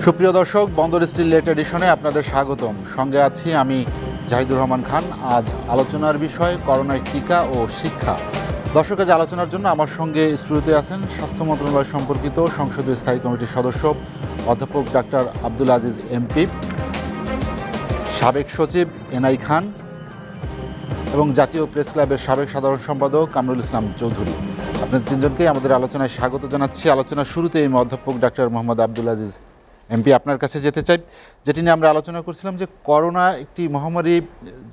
সুপ্রিয় দর্শক, বন্দর স্টিল লেট এডিশনে আপনাদের স্বাগতম। সঙ্গে আছি আমি জাহিদুর রহমান খান। আজ আলোচনার বিষয় করোনায় টিকা ও শিক্ষা। দর্শক, আজ আলোচনার জন্য আমার সঙ্গে স্টুডিওতে আছেন স্বাস্থ্য মন্ত্রণালয় সম্পর্কিত সংসদীয় স্থায়ী কমিটির সদস্য অধ্যাপক ডাক্তার আব্দুল আজিজ এমপি, সাবেক সচিব এনআই খান এবং জাতীয় প্রেস ক্লাবের সাবেক সাধারণ সম্পাদক কামরুল ইসলাম চৌধুরী। আপনাদের তিনজনকেই আমাদের আলোচনায় স্বাগত জানাচ্ছি। আলোচনার শুরুতেই আমি অধ্যাপক ডাক্তার মোহাম্মদ আব্দুল আজিজ এমপি আপনার কাছে যেতে চাই, যেটি নিয়ে আমরা আলোচনা করছিলাম যে করোনা একটি মহামারী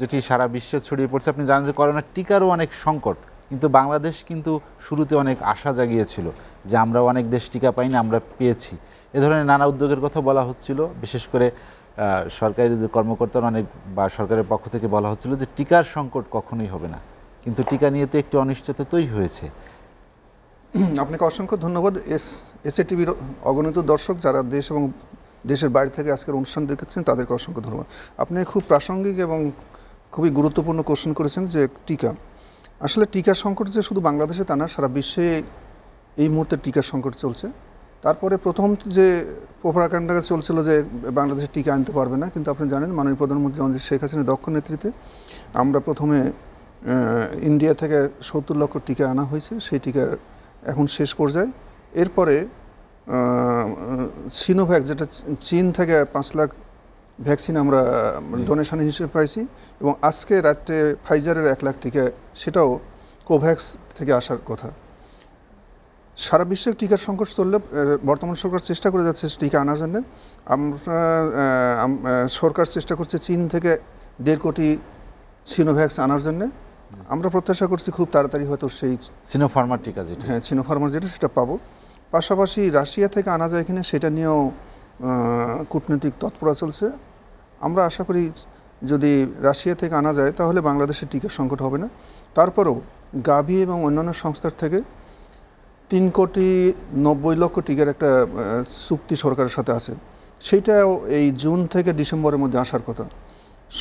যেটি সারা বিশ্বে ছড়িয়ে পড়ছে। আপনি জানেন যে করোনার টিকারও অনেক সংকট, কিন্তু বাংলাদেশ কিন্তু শুরুতে অনেক আশা জাগিয়েছিল যে আমরা অনেক দেশ টিকা পাইনি, আমরা পেয়েছি। এ ধরনের নানা উদ্যোগের কথা বলা হচ্ছিল, বিশেষ করে সরকারি কর্মকর্তারা অনেক বা সরকারের পক্ষ থেকে বলা হচ্ছিল যে টিকার সংকট কখনোই হবে না, কিন্তু টিকা নিয়ে তো একটি অনিশ্চয়তা তৈরি হয়েছে। আপনাকে অসংখ্য ধন্যবাদ। এসএ টিভির অগণিত দর্শক যারা দেশ এবং দেশের বাইরে থেকে আজকের অনুষ্ঠান দেখেছেন তাদেরকে অসংখ্য ধন্যবাদ। আপনি খুব প্রাসঙ্গিক এবং খুবই গুরুত্বপূর্ণ কোশ্চেন করেছেন যে টিকা। আসলে টিকার সংকট যে শুধু বাংলাদেশে তা না, সারা বিশ্বে এই মুহূর্তে টিকার সংকট চলছে। তারপরে প্রথম যে প্রোপাগান্ডা চলছিল যে বাংলাদেশে টিকা আনতে পারবে না, কিন্তু আপনি জানেন মাননীয় প্রধানমন্ত্রী আমাদের শেখ হাসিনার দক্ষ নেতৃত্বে আমরা প্রথমে ইন্ডিয়া থেকে 70 লক্ষ টিকা আনা হয়েছে, সেই টিকা এখন শেষ পর্যায়ে। এরপরে সিনোভ্যাক, যেটা চীন থেকে 5 লাখ ভ্যাকসিন আমরা ডোনেশন হিসেবে পাইছি, এবং আজকে রাত্রে ফাইজারের 1 লাখ টিকা, সেটাও কোভ্যাক্স থেকে আসার কথা। সারা বিশ্বে টিকার সংকট চললে বর্তমান সরকার চেষ্টা করে যাচ্ছে টিকা আনার জন্য। আমরা সরকার চেষ্টা করছে চীন থেকে 1.5 কোটি সিনোভ্যাক্স আনার জন্য। আমরা প্রত্যাশা করছি খুব তাড়াতাড়ি হয়তো সেই সিনোফার্মার টিকা, যেটা সিনোফার্মার যেটা, সেটা পাবো। পাশাপাশি রাশিয়া থেকে আনা যায় কিনা সেটা নিয়েও কূটনৈতিক তৎপরতা চলছে। আমরা আশা করি যদি রাশিয়া থেকে আনা যায় তাহলে বাংলাদেশের টিকার সংকট হবে না। তারপরেও গাভি এবং অন্যান্য সংস্থার থেকে 3,90,00,000 টিকার একটা চুক্তি সরকারের সাথে আছে, সেইটাও এই জুন থেকে ডিসেম্বরের মধ্যে আসার কথা।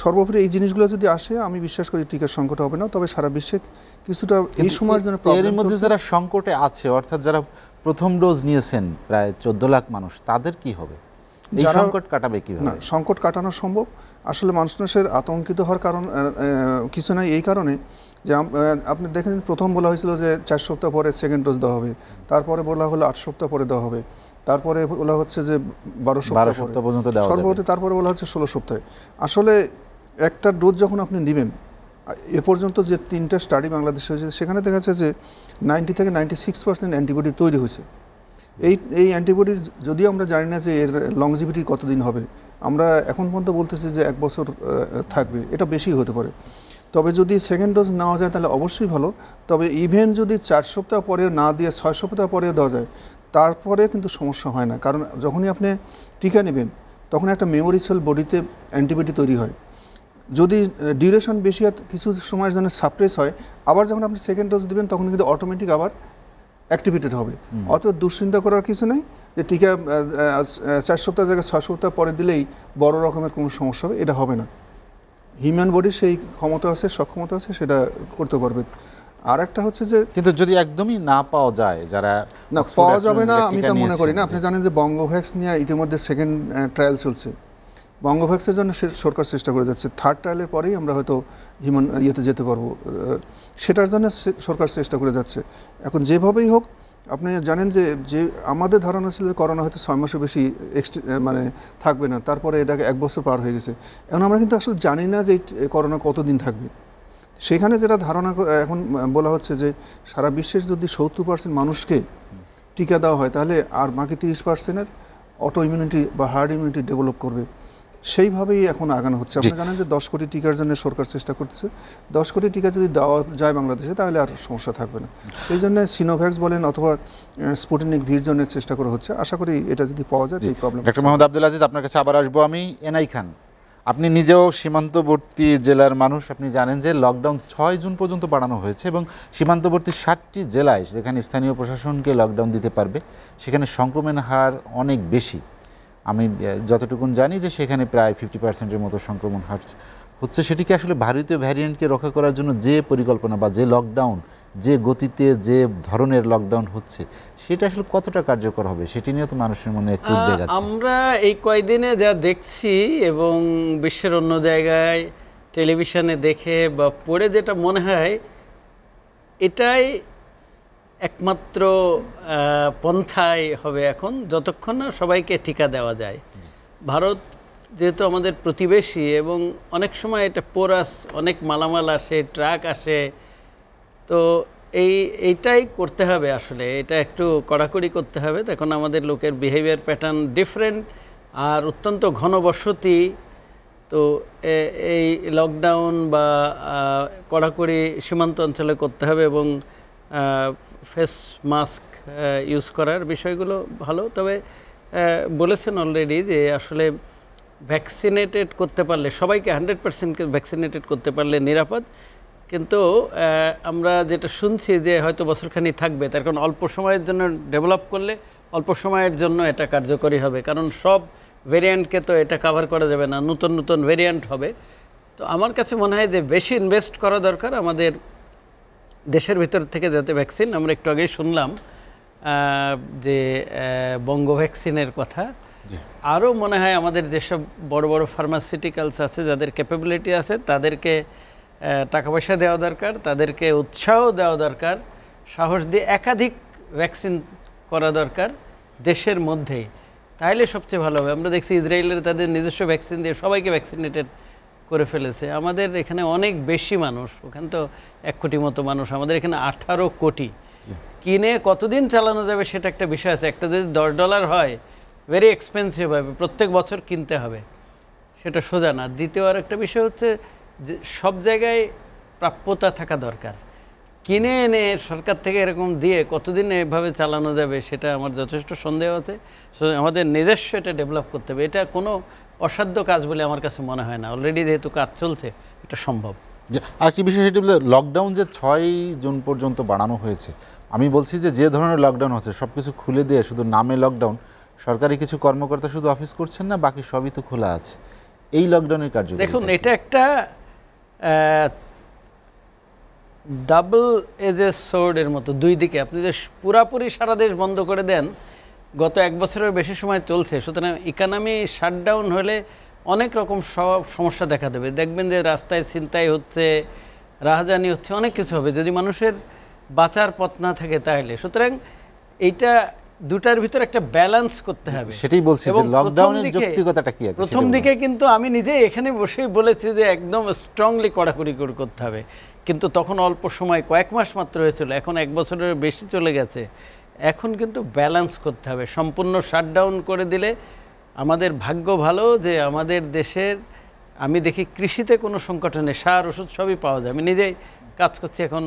সর্বোপরি এই জিনিসগুলো যদি আসে আমি বিশ্বাস করি টিকার সংকট হবে না। তবে সারা বিশ্বে কিছুটা এই সময়ের জন্য এর মধ্যে যারা সংকটে আছে, অর্থাৎ যারা প্রথম ডোজ নিয়েছেন প্রায় 14 লাখ মানুষ, তাদের কি হবে? এই সংকট কাটাবে কিভাবে? না, সংকট কাটানো সম্ভব। আসলে মানুষের আতঙ্কিত হওয়ার কারণ কিছু নাই। এই কারণে যে আপনি দেখেন প্রথম বলা হয়েছিল যে 4 সপ্তাহ পরে সেকেন্ড ডোজ দেওয়া হবে, তারপরে বলা হলো 8 সপ্তাহ পরে দেওয়া হবে, তারপরে বলা হচ্ছে যে 12 সপ্তাহ পর্যন্ত দেওয়া হবে, সর্বপ্রতি তারপরে বলা হচ্ছে 16 সপ্তাহে। আসলে একটা ডোজ যখন আপনি নেবেন, এ পর্যন্ত যে 3টা স্টাডি বাংলাদেশে হয়েছে সেখানে দেখা যাচ্ছে যে 90 থেকে 96% অ্যান্টিবডি তৈরি হয়েছে। এই অ্যান্টিবডির যদিও আমরা জানি না যে এর লংজিভিটি কতদিন হবে, আমরা এখন পর্যন্ত বলতেছি যে 1 বছর থাকবে, এটা বেশি হতে পারে। তবে যদি সেকেন্ড ডোজ নেওয়া যায় তাহলে অবশ্যই ভালো। তবে ইভেন যদি 4 সপ্তাহ পরে না দিয়ে 6 সপ্তাহ পরে দেওয়া যায়, তারপরে কিন্তু সমস্যা হয় না। কারণ যখনই আপনি টিকা নেবেন তখন একটা মেমোরি সেল বডিতে অ্যান্টিবডি তৈরি হয়। যদি ডিউরেশন বেশি হয়, কিছু সময়ের জন্য সাপ্রেস হয়, আবার যখন আপনি সেকেন্ড ডোজ দেবেন তখন কিন্তু অটোমেটিক আবার অ্যাক্টিভেটেড হবে। অত দুশ্চিন্তা করার কিছু নেই যে টিকা 4 সপ্তাহ জায়গায় 6 সপ্তাহ পরে দিলেই বড় রকমের কোনো সমস্যা হবে, এটা হবে না। হিউম্যান বডির সেই ক্ষমতা আছে, সক্ষমতা আছে, সেটা করতে পারবে। আর একটা হচ্ছে যে কিন্তু যদি একদমই না পাওয়া যায়, যারা না পাওয়া যাবে না আমি তা মনে করি না। আপনি জানেন যে বঙ্গভ্যাক্স নিয়ে ইতিমধ্যে সেকেন্ড ট্রায়াল চলছে। বঙ্গভ্যাক্সের জন্য সরকার চেষ্টা করে যাচ্ছে, 3rd ট্রায়ালের পরেই আমরা হয়তো হিউম্যান ইয়েতে যেতে পারবো, সেটার জন্য সরকার চেষ্টা করে যাচ্ছে। এখন যেভাবেই হোক, আপনি জানেন যে আমাদের ধারণা ছিল যে করোনা হয়তো 6 মাসের বেশি মানে থাকবে না, তারপরে এটাকে 1 বছর পার হয়ে গেছে। এখন আমরা কিন্তু আসলে জানি না যে করোনা কতদিন থাকবে। সেখানে যেটা ধারণা এখন বলা হচ্ছে যে সারা বিশ্বের যদি 70% মানুষকে টিকা দেওয়া হয় তাহলে আর বাকি 30%-এর অটো ইমিউনিটি বা হার্ড ইমিউনিটি ডেভেলপ করবে। সেইভাবেই এখন আগানো হচ্ছে। আপনি জানেন যে 10 কোটি টিকার জন্য সরকার চেষ্টা করছে। 10 কোটি টিকা যদি দেওয়া যায় বাংলাদেশে তাহলে আর সমস্যা থাকবে না। এই জন্য সিনোভ্যাক্স বলেন অথবা স্পুটনিক ভির জন্য চেষ্টা করা হচ্ছে। আশা করি এটা যদি পাওয়া যায় এই প্রবলেম। ডক্টর মোহাম্মদ আব্দুল আজিজ, আপনার কাছে আবার আসবো আমি। এনআই খান, আপনি নিজেও সীমান্তবর্তী জেলার মানুষ, আপনি জানেন যে লকডাউন 6 জুন পর্যন্ত বাড়ানো হয়েছে এবং সীমান্তবর্তী 7টি জেলায় যেখানে স্থানীয় প্রশাসনকে লকডাউন দিতে পারবে সেখানে সংক্রমণের হার অনেক বেশি। আমি যতটুকুন জানি যে সেখানে প্রায় 50%-এর মতো সংক্রমণ হার হচ্ছে। সেটিকে আসলে ভারতীয় ভ্যারিয়েন্টকে রক্ষা করার জন্য যে পরিকল্পনা বা যে লকডাউন যে গতিতে যে ধরনের লকডাউন হচ্ছে সেটা আসলে কতটা কার্যকর হবে সেটি নিয়ে তো মানুষের মনে একটু উদ্বেগ আছে। আমরা এই কয়দিনে যা দেখছি এবং বিশ্বের অন্য জায়গায় টেলিভিশনে দেখে বা পড়ে যেটা মনে হয়, এটাই একমাত্র পন্থাই হবে এখন, যতক্ষণ না সবাইকে টিকা দেওয়া যায়। ভারত যেহেতু আমাদের প্রতিবেশী এবং অনেক সময় এটা পোরাস, অনেক মালামাল আসে, ট্রাক আসে, তো এইটাই করতে হবে আসলে, এটা একটু কড়াকড়ি করতে হবে। তখন আমাদের লোকের বিহেভিয়ার প্যাটার্ন ডিফারেন্ট, আর অত্যন্ত ঘনবসতি, তো এই লকডাউন বা কড়াকড়ি সীমান্ত অঞ্চলে করতে হবে এবং ফেস মাস্ক ইউজ করার বিষয়গুলো ভালো। তবে বলেছেন অলরেডি যে আসলে ভ্যাকসিনেটেড করতে পারলে, সবাইকে 100% ভ্যাকসিনেটেড করতে পারলে নিরাপদ। কিন্তু আমরা যেটা শুনছি যে হয়তো বছরখানি থাকবে, তার কারণ অল্প সময়ের জন্য ডেভেলপ করলে অল্প সময়ের জন্য এটা কার্যকরী হবে, কারণ সব ভেরিয়েন্টকে তো এটা কাভার করা যাবে না, নতুন নতুন ভেরিয়েন্ট হবে। তো আমার কাছে মনে হয় যে বেশি ইনভেস্ট করা দরকার আমাদের দেশের ভিতর থেকে, যাতে ভ্যাকসিন, আমরা একটু আগেই শুনলাম যে বঙ্গ ভ্যাকসিনের কথা, আরও মনে হয় আমাদের যেসব বড় বড় ফার্মাসিউটিক্যালস আছে, যাদের ক্যাপাবিলিটি আছে, তাদেরকে টাকা পয়সা দেওয়া দরকার, তাদেরকে উৎসাহ দেওয়া দরকার, সাহস দিয়ে একাধিক ভ্যাকসিন করা দরকার দেশের মধ্যেই, তাহলে সবচেয়ে ভালো হবে। আমরা দেখছি ইসরায়েলের তাদের নিজস্ব ভ্যাকসিন দিয়ে সবাইকে ভ্যাকসিনেটেড করে ফেলেছে। আমাদের এখানে অনেক বেশি মানুষ, ওখানে তো 1 কোটি মতো মানুষ, আমাদের এখানে 18 কোটি। কিনে কতদিন চালানো যাবে সেটা একটা বিষয় আছে। একটা যদি $10 হয়, ভেরি এক্সপেন্সিভ হবে, প্রত্যেক বছর কিনতে হবে, সেটা সোজা না। দ্বিতীয় আর একটা বিষয় হচ্ছে যে সব জায়গায় প্রাপ্যতা থাকা দরকার। কিনে এনে সরকার থেকে এরকম দিয়ে কতদিন এভাবে চালানো যাবে সেটা আমার যথেষ্ট সন্দেহ আছে। আমাদের নিজস্ব এটা ডেভেলপ করতে হবে, এটা কোনো অসাধ্য কাজ বলে আমার কাছে মনে হয় না। অলরেডি যেহেতু কাজ চলছে, এটা সম্ভব। আর কি বিষয় সেটি বলে, লকডাউন যে 6 জুন পর্যন্ত বাড়ানো হয়েছে, আমি বলছি যে যে ধরনের লকডাউন হচ্ছে সব কিছু খুলে দিয়ে শুধু নামে লকডাউন, সরকারি কিছু কর্মকর্তা শুধু অফিস করছেন না, বাকি সবই তো খোলা আছে। এই লকডাউনের কার্যক্রম দেখুন, এটা একটা ডাবল এজের সোর্ডের মতো, দুই দিকে। আপনি যে পুরাপুরি সারা দেশ বন্ধ করে দেন, গত 1 বছরের বেশি সময় চলছে, সুতরাং ইকোনমি শাটডাউন হলে অনেক রকম সব সমস্যা দেখা দেবে। দেখবেন যে রাস্তায় ছিনতাই হচ্ছে, রাহাজানি হচ্ছে, অনেক কিছু হবে যদি মানুষের বাঁচার পথ না থাকে তাহলে। সুতরাং এইটা দুটার ভিতর একটা ব্যালেন্স করতে হবে। সেটাই বলছি যে লকডাউনের যৌক্তিকতাটা কি। প্রথম দিকে কিন্তু আমি নিজে এখানে বসেই বলেছি যে একদম স্ট্রংলি কড়াকড়ি করতে হবে, কিন্তু তখন অল্প সময়, কয়েক মাস মাত্র হয়েছিল, এখন 1 বছরের বেশি চলে গেছে। এখন কিন্তু ব্যালেন্স করতে হবে। সম্পূর্ণ শাটডাউন করে দিলে আমাদের ভাগ্য ভালো যে আমাদের দেশের, আমি দেখি কৃষিতে কোনো সংকট নেই, সার ওষুধ সবই পাওয়া যায়। আমি নিজেই কাজ করছি এখন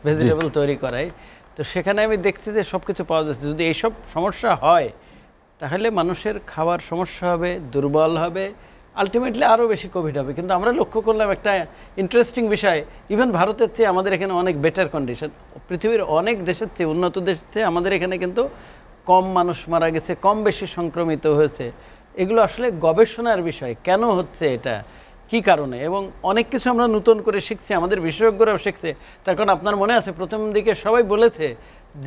ভেজিটেবল তৈরি করাই, তো সেখানে আমি দেখছি যে সব কিছু পাওয়া যাচ্ছে। যদি এইসব সমস্যা হয় তাহলে মানুষের খাওয়ার সমস্যা হবে, দুর্বল হবে, আলটিমেটলি আরও বেশি কোভিড হবে। কিন্তু আমরা লক্ষ্য করলাম একটা ইন্টারেস্টিং বিষয়, ইভেন ভারতের চেয়ে আমাদের এখানে অনেক বেটার কন্ডিশন। পৃথিবীর অনেক দেশের চেয়ে, উন্নত দেশের চেয়ে আমাদের এখানে কিন্তু কম মানুষ মারা গেছে, কম বেশি সংক্রমিত হয়েছে। এগুলো আসলে গবেষণার বিষয়, কেন হচ্ছে এটা, কি কারণে, এবং অনেক কিছু আমরা নতুন করে শিখছি, আমাদের বিশেষজ্ঞরাও শিখছে। তার কারণ আপনার মনে আছে প্রথম দিকে সবাই বলেছে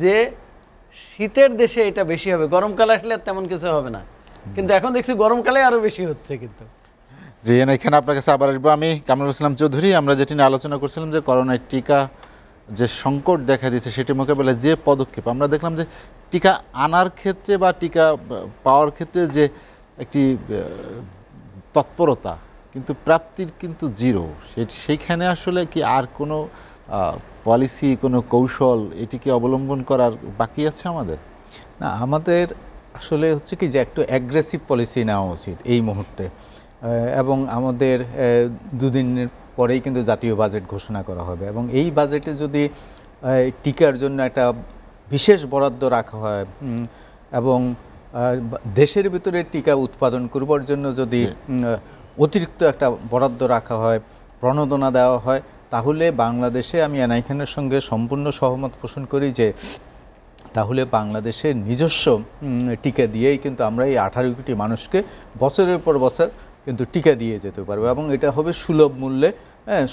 যে শীতের দেশে এটা বেশি হবে, গরমকালে আসলে আর তেমন কিছু হবে না, কিন্তু এখন দেখছি গরমকালে আরও বেশি হচ্ছে। কিন্তু জি, এখানে আপনার কাছে আবার আসবো। আমি কামরুল ইসলাম চৌধুরী। আমরা যেটি নিয়ে আলোচনা করছিলাম যে করোনার টিকা যে সংকট দেখা দিয়েছে সেটি মোকাবেলায় যে পদক্ষেপ, আমরা দেখলাম যে টিকা আনার ক্ষেত্রে বা টিকা পাওয়ার ক্ষেত্রে যে একটি তৎপরতা, কিন্তু প্রাপ্তির কিন্তু জিরো। সেইখানে আসলে কি আর কোনো পলিসি, কোনো কৌশল এটিকে অবলম্বন করার বাকি আছে আমাদের? না, আমাদের আসলে হচ্ছে কি যে একটু অ্যাগ্রেসিভ পলিসি নেওয়া উচিত এই মুহূর্তে। এবং আমাদের 2 দিনের পরেই কিন্তু জাতীয় বাজেট ঘোষণা করা হবে, এবং এই বাজেটে যদি টিকার জন্য একটা বিশেষ বরাদ্দ রাখা হয় এবং দেশের ভিতরে টিকা উৎপাদন করবার জন্য যদি অতিরিক্ত একটা বরাদ্দ রাখা হয়, প্রণোদনা দেওয়া হয়, তাহলে বাংলাদেশে, আমি এনআই খানের সঙ্গে সম্পূর্ণ সহমত পোষণ করি যে তাহলে বাংলাদেশের নিজস্ব টিকা দিয়েই কিন্তু আমরা এই 18 কোটি মানুষকে বছরের পর বছর কিন্তু টিকা দিয়ে যেতে পারবো, এবং এটা হবে সুলভ মূল্যে,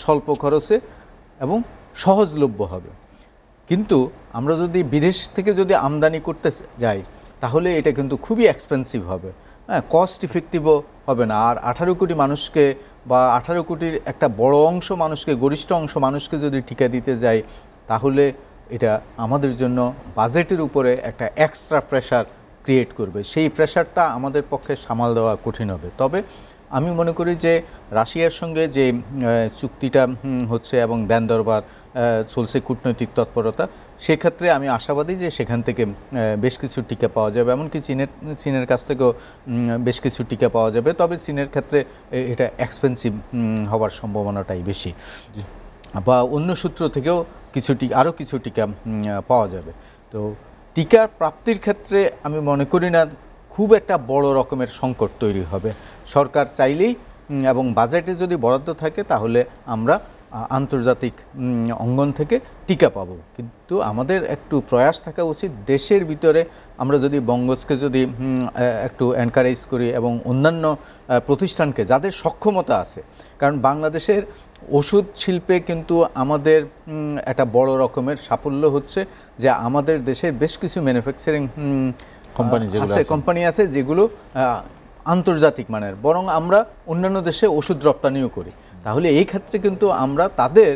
স্বল্প খরচে এবং সহজলভ্য হবে। কিন্তু আমরা যদি বিদেশ থেকে যদি আমদানি করতে যাই তাহলে এটা কিন্তু খুবই এক্সপেন্সিভ হবে, হ্যাঁ, কস্ট ইফেক্টিভও হবে না। আর 18 কোটি মানুষকে বা 18 কোটির একটা বড় অংশ মানুষকে, গরিষ্ঠ অংশ মানুষকে যদি টিকা দিতে যাই তাহলে এটা আমাদের জন্য বাজেটের উপরে একটা এক্সট্রা প্রেশার ক্রিয়েট করবে। সেই প্রেশারটা আমাদের পক্ষে সামাল দেওয়া কঠিন হবে। তবে আমি মনে করি যে রাশিয়ার সঙ্গে যে চুক্তিটা হচ্ছে এবং দেন দরবার চলছে, কূটনৈতিক তৎপরতা, সেক্ষেত্রে আমি আশাবাদী যে সেখান থেকে বেশ কিছু টিকা পাওয়া যাবে। এমনকি চীনের কাছ থেকেও বেশ কিছু টিকা পাওয়া যাবে। তবে চীনের ক্ষেত্রে এটা এক্সপেন্সিভ হওয়ার সম্ভাবনাটাই বেশি, বা অন্য সূত্র থেকেও আরও কিছু টিকা পাওয়া যাবে। তো টিকার প্রাপ্তির ক্ষেত্রে আমি মনে করি না খুব একটা বড় রকমের সংকট তৈরি হবে। সরকার চাইলেই এবং বাজেটে যদি বরাদ্দ থাকে তাহলে আমরা আন্তর্জাতিক অঙ্গন থেকে টিকা পাবো। কিন্তু আমাদের একটু প্রয়াস থাকা উচিত দেশের ভিতরে আমরা যদি বঙ্গজকে যদি একটু এনকারেজ করি এবং অন্যান্য প্রতিষ্ঠানকে যাদের সক্ষমতা আছে, কারণ বাংলাদেশের ওষুধ শিল্পে কিন্তু আমাদের একটা বড় রকমের সাফল্য হচ্ছে যে আমাদের দেশের বেশ কিছু ম্যানুফ্যাকচারিং কোম্পানি আছে যেগুলো আন্তর্জাতিক মানের, বরং আমরা অন্যান্য দেশে ওষুধ রপ্তানিও করি। তাহলে এই ক্ষেত্রে কিন্তু আমরা তাদের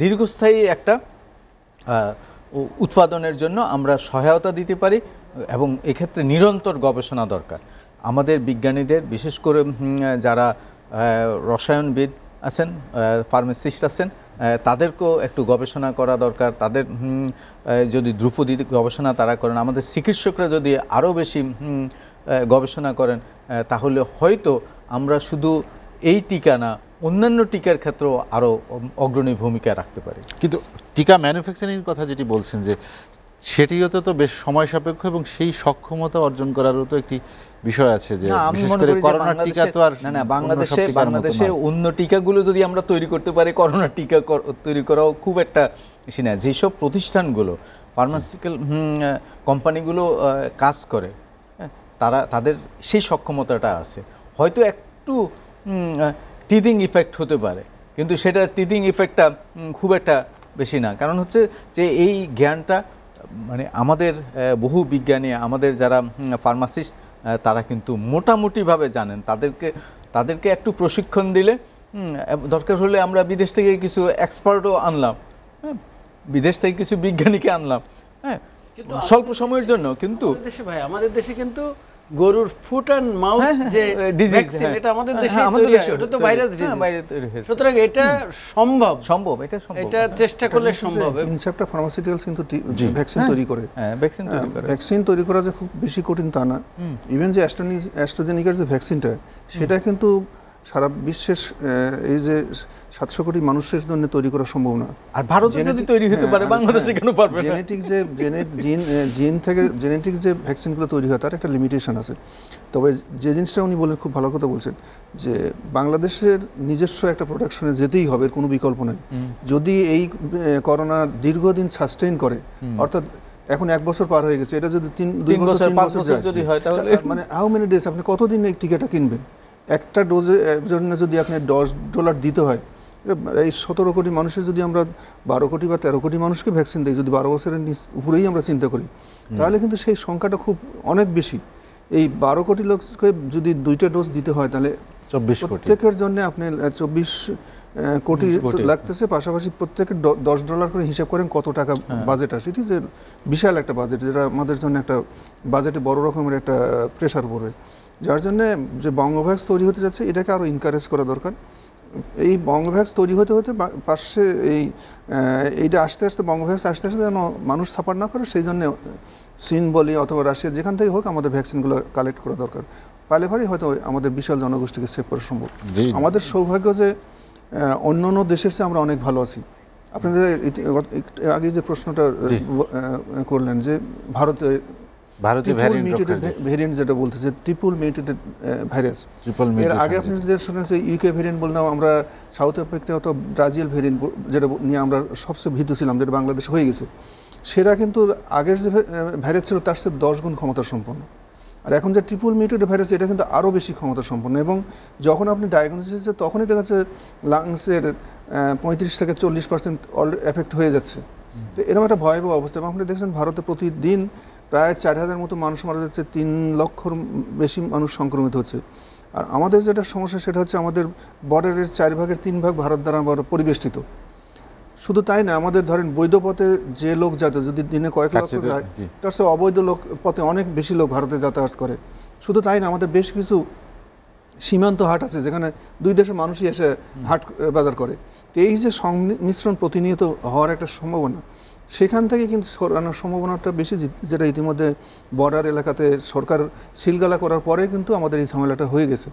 দীর্ঘস্থায়ী একটা উৎপাদনের জন্য আমরা সহায়তা দিতে পারি এবং এক্ষেত্রে নিরন্তর গবেষণা দরকার। আমাদের বিজ্ঞানীদের, বিশেষ করে যারা রসায়নবিদ আছেন, ফার্মাসিস্ট আছেন, তাদেরকেও একটু গবেষণা করা দরকার। তাদের যদি ধ্রুপদী গবেষণা তারা করেন, আমাদের চিকিৎসকরা যদি আরও বেশি গবেষণা করেন, তাহলে হয়তো আমরা শুধু এই টিকা না, অন্যান্য টিকার ক্ষেত্রেও আরও অগ্রণী ভূমিকা রাখতে পারি। কিন্তু টিকা ম্যানুফ্যাকচারিংয়ের কথা যেটি বলছেন, যে সেটিও তো বেশ সময় সাপেক্ষ এবং সেই সক্ষমতা অর্জন করারও তো একটি বিষয় আছে, যে বিশেষ করে করোনার টিকা তো আর না, বাংলাদেশে অন্য টিকাগুলো যদি আমরা তৈরি করতে পারি, করোনার টিকা তৈরি করাও খুব একটা বেশি না। যেসব প্রতিষ্ঠানগুলো ফার্মাসিউটিক্যাল কোম্পানিগুলো কাজ করে, তাদের সেই সক্ষমতাটা আছে। হয়তো একটু টিদিং ইফেক্ট হতে পারে, কিন্তু সেটা টিদিং ইফেক্টটা খুব একটা বেশি না। কারণ হচ্ছে যে এই জ্ঞানটা মানে আমাদের বহু বিজ্ঞানী, আমাদের যারা ফার্মাসিস্ট, তারা কিন্তু মোটামুটিভাবে জানেন। তাদেরকে একটু প্রশিক্ষণ দিলে, দরকার হলে আমরা বিদেশ থেকে কিছু এক্সপার্টও আনলাম, বিদেশ থেকে কিছু বিজ্ঞানীকে আনলাম, হ্যাঁ, স্বল্প সময়ের জন্য। কিন্তু আমাদের দেশে কিন্তু গরুর ফুট অ্যান্ড মাউথ যে ভ্যাকসিন, এটা আমাদের দেশে তৈরি হয়, ওটা তো ভাইরাস ডিজিজ। সুতরাং এটা সম্ভব, এটা চেষ্টা করলে সম্ভব। ইনসেপ্টা ফার্মাসিউটিক্যালস কিন্তু ভ্যাকসিন তৈরি করে। ভ্যাকসিন তৈরি করা যে খুব বেশি কঠিন তা না। ইভেন যে অ্যাস্ট্রাজেনিকার যে ভ্যাকসিনটা, সেটা কিন্তু সারা বিশ্বের এই যে 700 কোটি মানুষের জন্য তৈরি করা সম্ভব না। আর ভারতে যদি তৈরি হতে পারে, বাংলাদেশে কেন পারবে না? জেনেটিক যে ভ্যাকসিনগুলো তৈরি হয় তার একটা লিমিটেশন আছে। তবে যে জিনিসটা উনি বলেন, খুব ভালো কথা বলছেন, যে বাংলাদেশের নিজস্ব একটা প্রোডাকশনে যেতেই হবে, কোনো বিকল্প নেই। যদি এই করোনা দীর্ঘদিন সাস্টেইন করে, অর্থাৎ এখন 1 বছর পার হয়ে গেছে, এটা যদি 2 বছর 3 বছর যদি হয়, তাহলে মানে হাউ মেনি ডেজ, আপনি কতদিন এই টিকাটা কিনবেন? একটা ডোজের জন্য যদি আপনি $10 দিতে হয়, এই 17 কোটি মানুষের যদি আমরা 12 কোটি বা 13 কোটি মানুষকে ভ্যাকসিন দিই, যদি 12 বছরের উপরেই আমরা চিন্তা করি, তাহলে কিন্তু সেই সংখ্যাটা খুব অনেক বেশি। এই 12 কোটি লোককে যদি 2টা ডোজ দিতে হয়, তাহলে 24 কোটি প্রত্যেকের জন্য আপনি 24 কোটি লাগতেছে। পাশাপাশি প্রত্যেকের $10 করে হিসাব করেন কত টাকা বাজেট আসে। এটি যে বিশাল একটা বাজেট, যেটা আমাদের জন্য একটা বাজেটে বড় রকমের একটা প্রেশার পড়বে। যার জন্যে যে বঙ্গভ্যাক্স তৈরি হতে যাচ্ছে, এটাকে আরও এনকারেজ করা দরকার। এই বঙ্গভ্যাক্স তৈরি হতে হতে পাশে এইটা আস্তে আস্তে বঙ্গভ্যাক্স আস্তে আস্তে যেন মানুষ সাফার না করে, সেই জন্য চীন বলি অথবা রাশিয়া, যেখান থেকে হোক আমাদের ভ্যাকসিনগুলো কালেক্ট করা দরকার। পালে পারে হয়তো আমাদের বিশাল জনগোষ্ঠীকে সেভ করা সম্ভব। আমাদের সৌভাগ্য যে অন্য অন্য দেশের চেয়ে আমরা অনেক ভালো আছি। আপনাদের আগে যে প্রশ্নটা করলেন, যে ভারতীয় ভ্যারিয়েন্ট যেটা বলতেছে, ট্রিপল মিউটেটেড ভাইরাস। এর আগে আপনি যে শুনেছেন ইউকে ভ্যারিয়েন্ট বললাম আমরা, সাউথ আফ্রিকা অথবা ব্রাজিল ভ্যারিয়েন্ট, যেটা নিয়ে আমরা সবচেয়ে ভীত ছিলাম, যেটা বাংলাদেশ হয়ে গেছে, সেটা কিন্তু আগের যে ভাইরাস ছিল তার চেয়ে 10 গুণ ক্ষমতা সম্পন্ন। আর এখন যে ট্রিপল মিউটেড ভাইরাস এটা কিন্তু আরও বেশি ক্ষমতা সম্পন্ন, এবং যখন আপনি ডায়াগনোসিস তখনই দেখা যাচ্ছে লাংসের 35 থেকে 40% এফেক্ট হয়ে যাচ্ছে। তো এরকম একটা ভয়াবহ অবস্থা। এবং আপনি দেখছেন ভারতে প্রতিদিন প্রায় 4000 মতো মানুষ মারা যাচ্ছে, 3 লক্ষর বেশি মানুষ সংক্রমিত হচ্ছে। আর আমাদের যেটা সমস্যা সেটা হচ্ছে আমাদের বর্ডারের 4 ভাগের 3 ভাগ ভারত দ্বারা পরিবেষ্টিত। শুধু তাই না, আমাদের ধরেন বৈধ পথে যে লোক যাতায়াত যদি দিনে কয়েক লক্ষ যায়, তার সে অবৈধ লোক পথে অনেক বেশি লোক ভারতে যাতায়াত করে। শুধু তাই না, আমাদের বেশ কিছু সীমান্ত হাট আছে যেখানে 2 দেশের মানুষই এসে হাট বাজার করে। তো এই যে সংমিশ্রণ প্রতিনিয়ত হওয়ার একটা সম্ভাবনা, সেখান থেকে কিন্তু সরানোর সম্ভাবনাটা বেশি, যেটা ইতিমধ্যে বর্ডার এলাকাতে সরকার সিলগালা করার পরে কিন্তু আমাদের এই ঝামেলাটা হয়ে গেছে।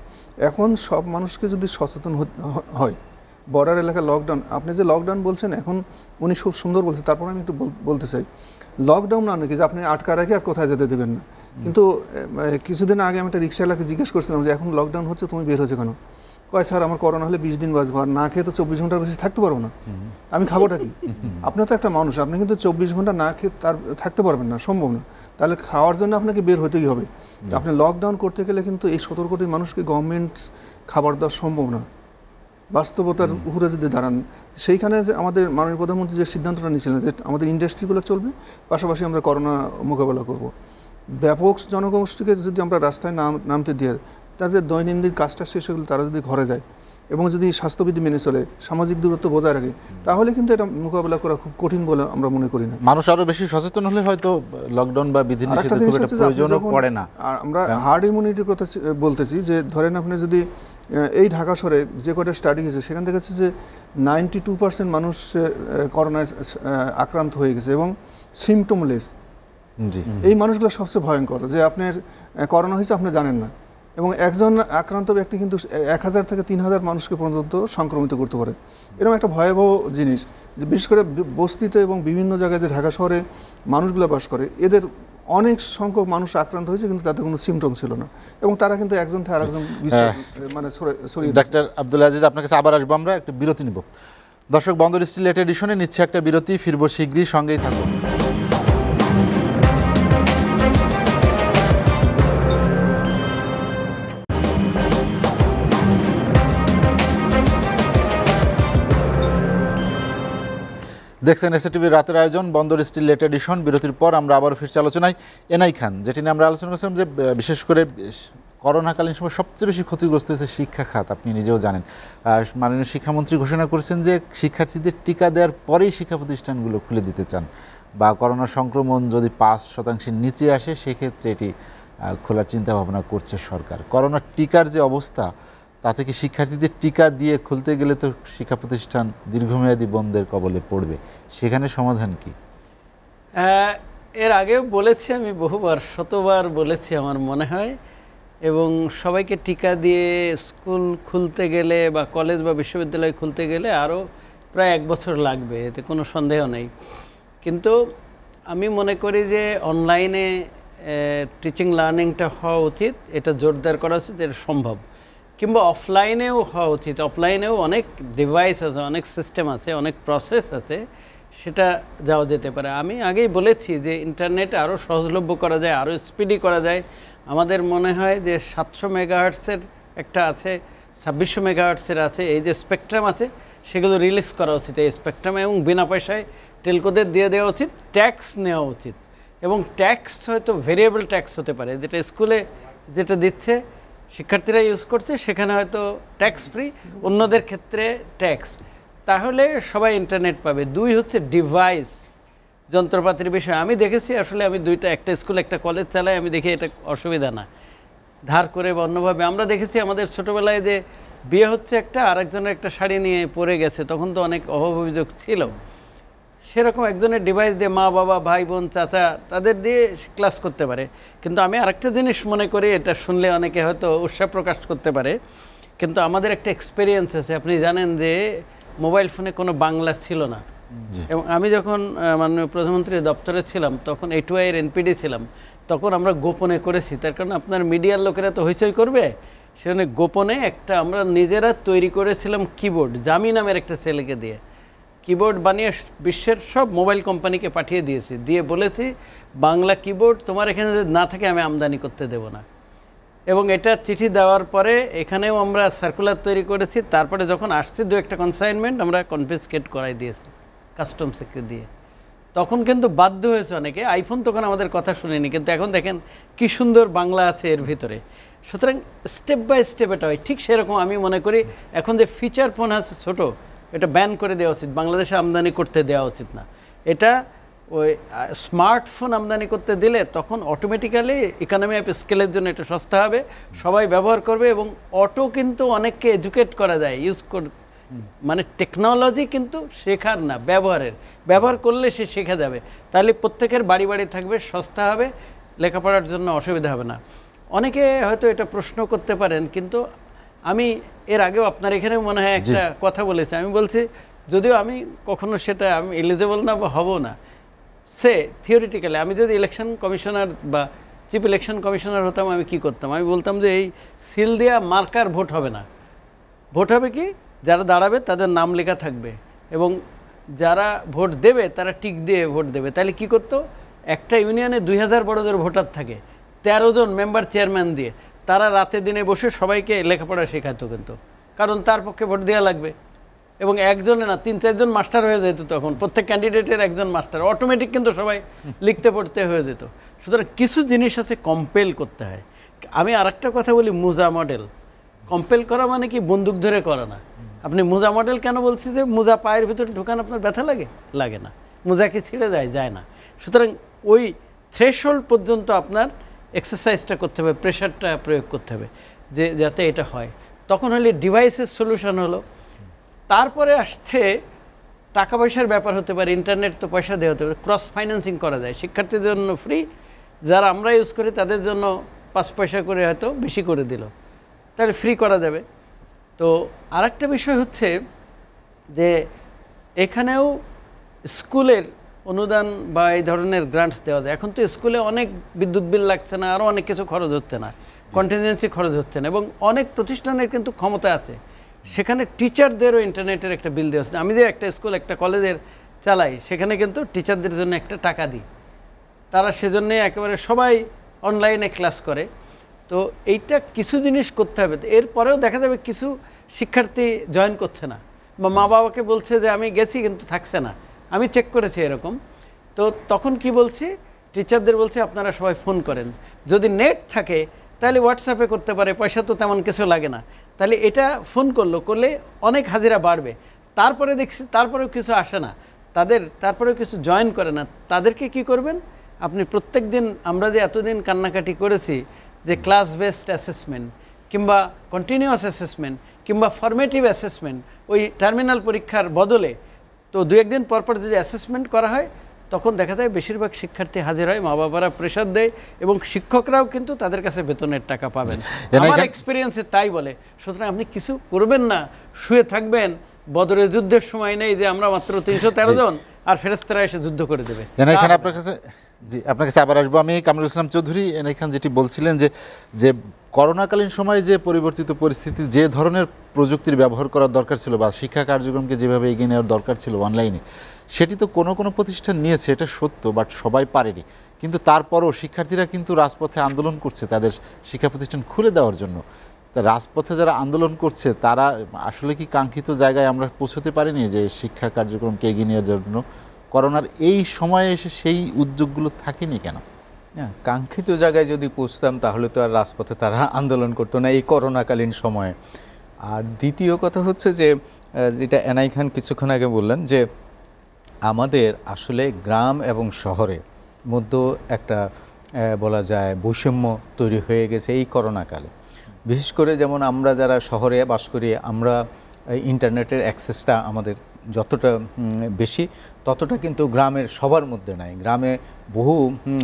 এখন সব মানুষকে যদি সচেতন হয়, বর্ডার এলাকা লকডাউন, আপনি যে লকডাউন বলছেন এখন উনি খুব সুন্দর বলছেন, তারপর আমি একটু বলতে চাই লকডাউন না নাকি যে আপনি আটকা রাখি আর কোথায় যেতে দেবেন না। কিন্তু কিছুদিন আগে আমি একটা রিক্সাওয়ালাকে জিজ্ঞেস করছিলাম যে এখন লকডাউন হচ্ছে, তুমি বের হয়েছে কেন? কয় স্যার আমার করোনা হলে 20 দিন বাঁচবো, আর না খেয়ে তো 24 ঘন্টার বেশি থাকতে পারবো না, আমি খাবোটা কি? আপনি তো একটা মানুষ, আপনি কিন্তু 24 ঘন্টা না খেয়ে তার থাকতে পারবেন না, সম্ভব না। তাহলে খাওয়ার জন্য আপনাকে বের হতেই হবে। আপনি লকডাউন করতে গেলে কিন্তু এই 17 কোটি মানুষকে গভর্নমেন্ট খাবার দেওয়া সম্ভব না। বাস্তবতার উপরে যদি দাঁড়ান, সেইখানে যে আমাদের মাননীয় প্রধানমন্ত্রী যে সিদ্ধান্তটা নিয়েছিলেন যে আমাদের ইন্ডাস্ট্রিগুলো চলবে, পাশাপাশি আমরা করোনা মোকাবেলা করব। ব্যাপক জনগোষ্ঠীকে যদি আমরা রাস্তায় নামতে দিয়ে তাদের দৈনন্দিন কাজটা শেষ হয়ে গেলে তারা যদি ঘরে যায় এবং যদি স্বাস্থ্যবিধি মেনে চলে, সামাজিক দূরত্ব বজায় রাখে, তাহলে কিন্তু এটা মোকাবেলা করা খুব কঠিন বলে আমরা মনে করি না। মানুষ আরো বেশি সচেতন হলে হয়তো লকডাউন বা বিধিনিষেধের খুব একটা প্রয়োজনও পড়ে না। আমরা হার্ড ইমিউনিটির কথা বলতেছি, যে ধরেন আপনি যদি এই ঢাকা শহরে যে কটা স্টাডি হয়েছে সেখান থেকে হচ্ছে যে 92% মানুষ করোনায় আক্রান্ত হয়ে গেছে এবং সিমটমলেস। এই মানুষগুলো সবচেয়ে ভয়ঙ্কর, যে আপনার করোনা হয়েছে আপনি জানেন না, এবং একজন আক্রান্ত ব্যক্তি কিন্তু 1000 থেকে 3000 মানুষকে পর্যন্ত সংক্রমিত করতে পারে। এরকম একটা ভয়াবহ জিনিস, যে বিশেষ করে বস্তিতে এবং বিভিন্ন জায়গায় যে ঢাকা শহরে মানুষগুলো বাস করে, এদের অনেক সংখ্যক মানুষ আক্রান্ত হয়েছে কিন্তু তাদের কোনো সিমটম ছিল না, এবং তারা কিন্তু একজন থেকে আরেকজন মানে ছড়িয়ে। ডাক্তার আব্দুল আজিজ, আপনার কাছে আবার আসবো, আমরা একটা বিরতি নিব। দর্শক, বন্দর স্টিল লেট এডিশনে নিচ্ছে একটা বিরতি, ফিরবো শীঘ্রই, সঙ্গেই থাকুন। দেখছেন এসএটিভির রাতের আয়োজন বন্দর স্টিল লেট এডিশন। বিরতির পর আমরা আবার ফিরছি আলোচনায়। এনআই খান, যেটি নিয়ে আমরা আলোচনা করছিলাম যে বিশেষ করে করোনাকালীন সময় সবচেয়ে বেশি ক্ষতিগ্রস্ত হয়েছে শিক্ষা খাত, আপনি নিজেও জানেন। মাননীয় শিক্ষামন্ত্রী ঘোষণা করেছেন যে শিক্ষার্থীদের টিকা দেওয়ার পরেই শিক্ষা প্রতিষ্ঠানগুলো খুলে দিতে চান, বা করোনা সংক্রমণ যদি 5% নিচে আসে সেক্ষেত্রে এটি খোলার চিন্তা ভাবনা করছে সরকার। করোনার টিকার যে অবস্থা, তাতে কি শিক্ষার্থীদের টিকা দিয়ে খুলতে গেলে তো শিক্ষা প্রতিষ্ঠান দীর্ঘমেয়াদী বন্ধের কবলে পড়বে, সেখানে সমাধান কি? এর আগেও বলেছি আমি, বহুবার, শতবার বলেছি আমার মনে হয়, এবং সবাইকে টিকা দিয়ে স্কুল খুলতে গেলে বা কলেজ বা বিশ্ববিদ্যালয় খুলতে গেলে আরও প্রায় 1 বছর লাগবে, এতে কোনো সন্দেহ নেই। কিন্তু আমি মনে করি যে অনলাইনে টিচিং লার্নিংটা হওয়া উচিত, এটা জোরদার করা উচিত, এটা সম্ভব। কিংবা অফলাইনেও হওয়া উচিত, অফলাইনেও অনেক ডিভাইস আছে, অনেক সিস্টেম আছে, অনেক প্রসেস আছে, সেটা যাওয়া যেতে পারে। আমি আগেই বলেছি যে ইন্টারনেট আরও সহজলভ্য করা যায়, আরও স্পিডি করা যায়। আমাদের মনে হয় যে 700 মেগাহার্টসের একটা আছে, 2600 মেগাহার্টসের আছে, এই যে স্পেকট্রাম আছে সেগুলো রিলিজ করা উচিত এই স্পেকট্রামে, এবং বিনা পয়সায় টেলকোদের দিয়ে দেওয়া উচিত। ট্যাক্স নেওয়া উচিত, এবং ট্যাক্স হয়তো ভেরিয়েবল ট্যাক্স হতে পারে, যেটা স্কুলে যেটা দিচ্ছে শিক্ষার্থীরা ইউজ করছে সেখানে হয়তো ট্যাক্স ফ্রি, অন্যদের ক্ষেত্রে ট্যাক্স, তাহলে সবাই ইন্টারনেট পাবে। 2 হচ্ছে ডিভাইস, যন্ত্রপাতির বিষয়। আমি দেখেছি আসলে, আমি একটা স্কুল একটা কলেজ চালাই, আমি দেখি এটা অসুবিধা না, ধার করে বা অন্যভাবে। আমরা দেখেছি আমাদের ছোটোবেলায় যে বিয়ে হচ্ছে একটা, আরেকজনের একটা শাড়ি নিয়ে পরে গেছে, তখন তো অনেক অভাব অভিযোগ ছিল, সেরকম একজনের ডিভাইস দিয়ে মা বাবা ভাই বোন চাচা তাদের দিয়ে ক্লাস করতে পারে। কিন্তু আমি আরেকটা জিনিস মনে করি, এটা শুনলে অনেকে হয়তো উৎসাহ প্রকাশ করতে পারে, কিন্তু আমাদের একটা এক্সপেরিয়েন্স আছে। আপনি জানেন যে মোবাইল ফোনে কোনো বাংলা ছিল না, এবং আমি যখন মাননীয় প্রধানমন্ত্রীর দপ্তরে ছিলাম তখন A2I-এর NPD ছিলাম, তখন আমরা গোপনে করেছি। তার কারণ আপনার মিডিয়ার লোকেরা তো হইচই করবে, সেখানে গোপনে একটা আমরা নিজেরা তৈরি করেছিলাম কিবোর্ড, জামি নামের একটা ছেলেকে দিয়ে। কিবোর্ড বানিয়ে বিশ্বের সব মোবাইল কোম্পানিকে পাঠিয়ে দিয়েছি, দিয়ে বলেছি বাংলা কিবোর্ড তোমার এখানে যদি না থাকে আমি আমদানি করতে দেব না। এবং এটা চিঠি দেওয়ার পরে এখানেও আমরা সার্কুলার তৈরি করেছি, তারপরে যখন আসছে দু একটা কনসাইনমেন্ট আমরা কনফিসকেট করাই দিয়েছি কাস্টমসকে দিয়ে। তখন কিন্তু বাধ্য হয়েছে অনেকে, আইফোন তখন আমাদের কথা শুনেনি, কিন্তু এখন দেখেন কি সুন্দর বাংলা আছে এর ভিতরে। সুতরাং স্টেপ বাই স্টেপ এটা হয়। ঠিক সেরকম আমি মনে করি এখন যে ফিচার ফোন আছে ছোট, এটা ব্যান করে দেওয়া উচিত, বাংলাদেশে আমদানি করতে দেওয়া উচিত না। এটা ওই স্মার্টফোন আমদানি করতে দিলে তখন অটোমেটিক্যালি ইকোনমি অফ স্কেলের জন্য এটা সস্তা হবে, সবাই ব্যবহার করবে। এবং অটো কিন্তু অনেককে এডুকেট করা যায় ইউজ মানে টেকনোলজি কিন্তু শেখার না, ব্যবহার করলে সে শেখা যাবে। তাহলে প্রত্যেকের বাড়ি বাড়ি থাকবে, সস্তা হবে, লেখাপড়ার জন্য অসুবিধা হবে না। অনেকে হয়তো এটা প্রশ্ন করতে পারেন, কিন্তু আমি এর আগেও আপনার এখানে মনে হয় একটা কথা বলেছি, আমি বলছি যদিও আমি কখনো সেটা আমি এলিজেবল না বা হব না, সে থিওরিটিক্যালি আমি যদি ইলেকশন কমিশনার বা চিফ ইলেকশন কমিশনার হতাম আমি কি করতাম, আমি বলতাম যে এই সিল দেওয়া মার্কার ভোট হবে না, ভোট হবে কি যারা দাঁড়াবে তাদের নাম লেখা থাকবে এবং যারা ভোট দেবে তারা টিক দিয়ে ভোট দেবে। তাহলে কি করতো, একটা ইউনিয়নে 2000 বড় জোর ভোটার থাকে, 13 জন মেম্বার চেয়ারম্যান দিয়ে তারা রাতে দিনে বসে সবাইকে লেখাপড়া শেখাতো, কিন্তু কারণ তার পক্ষে ভোট দেওয়া লাগবে। এবং একজনে না 3-4 জন মাস্টার হয়ে যেত, তখন প্রত্যেক ক্যান্ডিডেটের একজন মাস্টার, অটোমেটিক কিন্তু সবাই লিখতে পড়তে হয়ে যেত। সুতরাং কিছু জিনিস আছে কম্পেল করতে হয়। আমি আরেকটা কথা বলি, মুজা মডেল কম্পেল করা মানে কি বন্দুক ধরে করা না। আপনি মুজা মডেল কেন বলছি, যে মুজা পায়ের ভিতরে ঢুকান আপনার ব্যথা লাগে না, মুজা কি ছিঁড়ে যায় না। সুতরাং ওই থ্রেশহোল্ড পর্যন্ত আপনার এক্সারসাইজটা করতে হবে, প্রেশারটা প্রয়োগ করতে হবে যে যাতে এটা হয়। তখন হলে ডিভাইসের সলিউশন হলো। তারপরে আসছে টাকা পয়সার ব্যাপার হতে পারে, ইন্টারনেট তো পয়সা দেওয়া হতে পারে, ক্রস ফাইন্যান্সিং করা যায়, শিক্ষার্থীদের জন্য ফ্রি, যারা আমরা ইউজ করি তাদের জন্য 5 পয়সা করে হয়তো বেশি করে দিল, তাহলে ফ্রি করা যাবে। তো আরেকটা বিষয় হচ্ছে যে এখানেও স্কুলের অনুদান বা এই ধরনের গ্রান্টস দেওয়া যায়। এখন তো স্কুলে অনেক বিদ্যুৎ বিল লাগছে না, আরও অনেক কিছু খরচ হচ্ছে না, কন্টিনজেন্সি খরচ হচ্ছে না, এবং অনেক প্রতিষ্ঠানের কিন্তু ক্ষমতা আছে, সেখানে টিচারদেরও ইন্টারনেটের একটা বিল দেওয়া হচ্ছে। আমি যে একটা স্কুল একটা কলেজের চালাই, সেখানে কিন্তু টিচারদের জন্য একটা টাকা দিই, তারা সেজন্যে একেবারে সবাই অনলাইনে ক্লাস করে। তো এইটা কিছু জিনিস করতে হবে। এরপরেও দেখা যাবে কিছু শিক্ষার্থী জয়েন করছে না, বা মা বাবাকে বলছে যে আমি গেছি কিন্তু থাকছে না, আমি চেক করেছি এরকম। তো তখন কি বলছি, টিচারদের বলছি আপনারা সবাই ফোন করেন, যদি নেট থাকে তাহলে হোয়াটসঅ্যাপে করতে পারে, পয়সা তো তেমন কিছু লাগে না, তাহলে এটা ফোন করলে অনেক হাজিরা বাড়বে। তারপরে দেখছি তারপরেও কিছু আসে না, তারপরেও কিছু জয়েন করে না, তাদেরকে কি করবেন আপনি, প্রত্যেক দিন আমরা যে এতদিন কান্নাকাটি করেছি যে ক্লাস বেসড অ্যাসেসমেন্ট কিংবা কন্টিনিউয়াস অ্যাসেসমেন্ট কিংবা ফরমেটিভ অ্যাসেসমেন্ট, ওই টার্মিনাল পরীক্ষার বদলে তো 2-1 দিন পর যদি অ্যাসেসমেন্ট করা হয়, তখন দেখা যায় বেশিরভাগ শিক্ষার্থী হাজির হয়, মা বাবারা প্রেশার দেয় এবং শিক্ষকরাও কিন্তু তাদের কাছে বেতনের টাকা পাবেন। আমার এক্সপিরিয়েন্সে তাই বলে। সুতরাং আপনি কিছু করবেন না, শুয়ে থাকবেন, বদরের যুদ্ধের সময় নেই যে আমরা মাত্র 313 জন আর ফেরেশতারা এসে যুদ্ধ করে দেবে। এখানে আপনার কাছে আপনার কাছে আবার আসবো আমি। কামরুল ইসলাম চৌধুরী এখানে যেটি বলছিলেন যে করোনাকালীন সময়ে যে পরিবর্তিত পরিস্থিতি, যে ধরনের প্রযুক্তির ব্যবহার করার দরকার ছিল বা শিক্ষা কার্যক্রমকে যেভাবে এগিয়ে নেওয়ার দরকার ছিল অনলাইনে, সেটি তো কোনো প্রতিষ্ঠান নিয়েছে, এটা সত্য, বাট সবাই পারেনি। কিন্তু তারপরও শিক্ষার্থীরা কিন্তু রাজপথে আন্দোলন করছে তাদের শিক্ষা প্রতিষ্ঠান খুলে দেওয়ার জন্য। তা রাজপথে যারা আন্দোলন করছে তারা আসলে কি কাঙ্ক্ষিত জায়গায় আমরা পৌঁছতে পারিনি যে শিক্ষা কার্যক্রমকে এগিয়ে নেওয়ার জন্য? করোনার এই সময়ে এসে সেই উদ্যোগগুলো থাকেনি কেন? কাঙ্ক্ষিত জায়গায় যদি পৌঁছতাম তাহলে তো আর রাজপথে তারা আন্দোলন করতো না এই করোনাকালীন সময়ে। আর দ্বিতীয় কথা হচ্ছে যে যেটা এনাই খান কিছুক্ষণ আগে বললেন, যে আমাদের আসলে গ্রাম এবং শহরের মধ্যে একটা বলা যায় বৈষম্য তৈরি হয়ে গেছে এই করোনাকালে। বিশেষ করে যেমন আমরা যারা শহরে বাস করি, আমরা ইন্টারনেটের অ্যাক্সেসটা আমাদের যতটা বেশি ততটা কিন্তু গ্রামের সবার মধ্যে নাই। গ্রামে বহু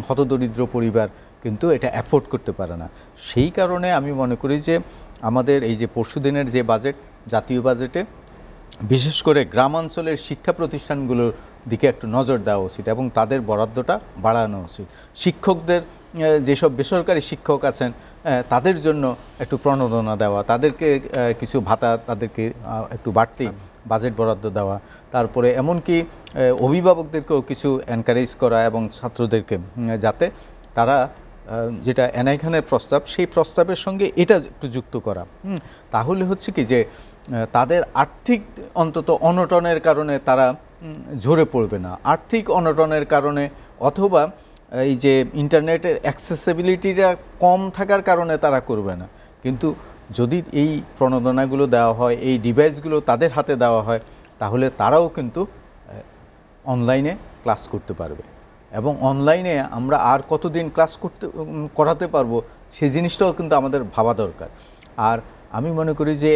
হতদরিদ্র পরিবার কিন্তু এটা অ্যাফোর্ড করতে পারে না। সেই কারণে আমি মনে করি যে আমাদের এই যে পরশুদিনের যে বাজেট, জাতীয় বাজেটে বিশেষ করে গ্রামাঞ্চলের শিক্ষা প্রতিষ্ঠানগুলোর দিকে একটু নজর দেওয়া উচিত এবং তাদের বরাদ্দটা বাড়ানো উচিত। শিক্ষকদের যেসব বেসরকারি শিক্ষক আছেন তাদের জন্য একটু প্রণোদনা দেওয়া, তাদেরকে কিছু ভাতা তাদেরকে একটু বাড়তি বাজেট বরাদ্দ দেওয়া, তারপরে এমনকি অভিভাবকদেরকেও কিছু এনকারেজ করা এবং ছাত্রদেরকে যাতে তারা যেটা এনআই খানের প্রস্তাব, সেই প্রস্তাবের সঙ্গে এটা একটু যুক্ত করা, তাহলে হচ্ছে কি যে তাদের আর্থিক অন্তত অনটনের কারণে তারা ঝরে পড়বে না, আর্থিক অনটনের কারণে অথবা এই যে ইন্টারনেটের অ্যাক্সেসিবিলিটিটা কম থাকার কারণে তারা করবে না। কিন্তু যদি এই প্রণোদনাগুলো দেওয়া হয়, এই ডিভাইসগুলো তাদের হাতে দেওয়া হয়, তাহলে তারাও কিন্তু অনলাইনে ক্লাস করতে পারবে। এবং অনলাইনে আমরা আর কতদিন ক্লাস করাতে পারবো সেই জিনিসটাও কিন্তু আমাদের ভাবা দরকার। আর আমি মনে করি যে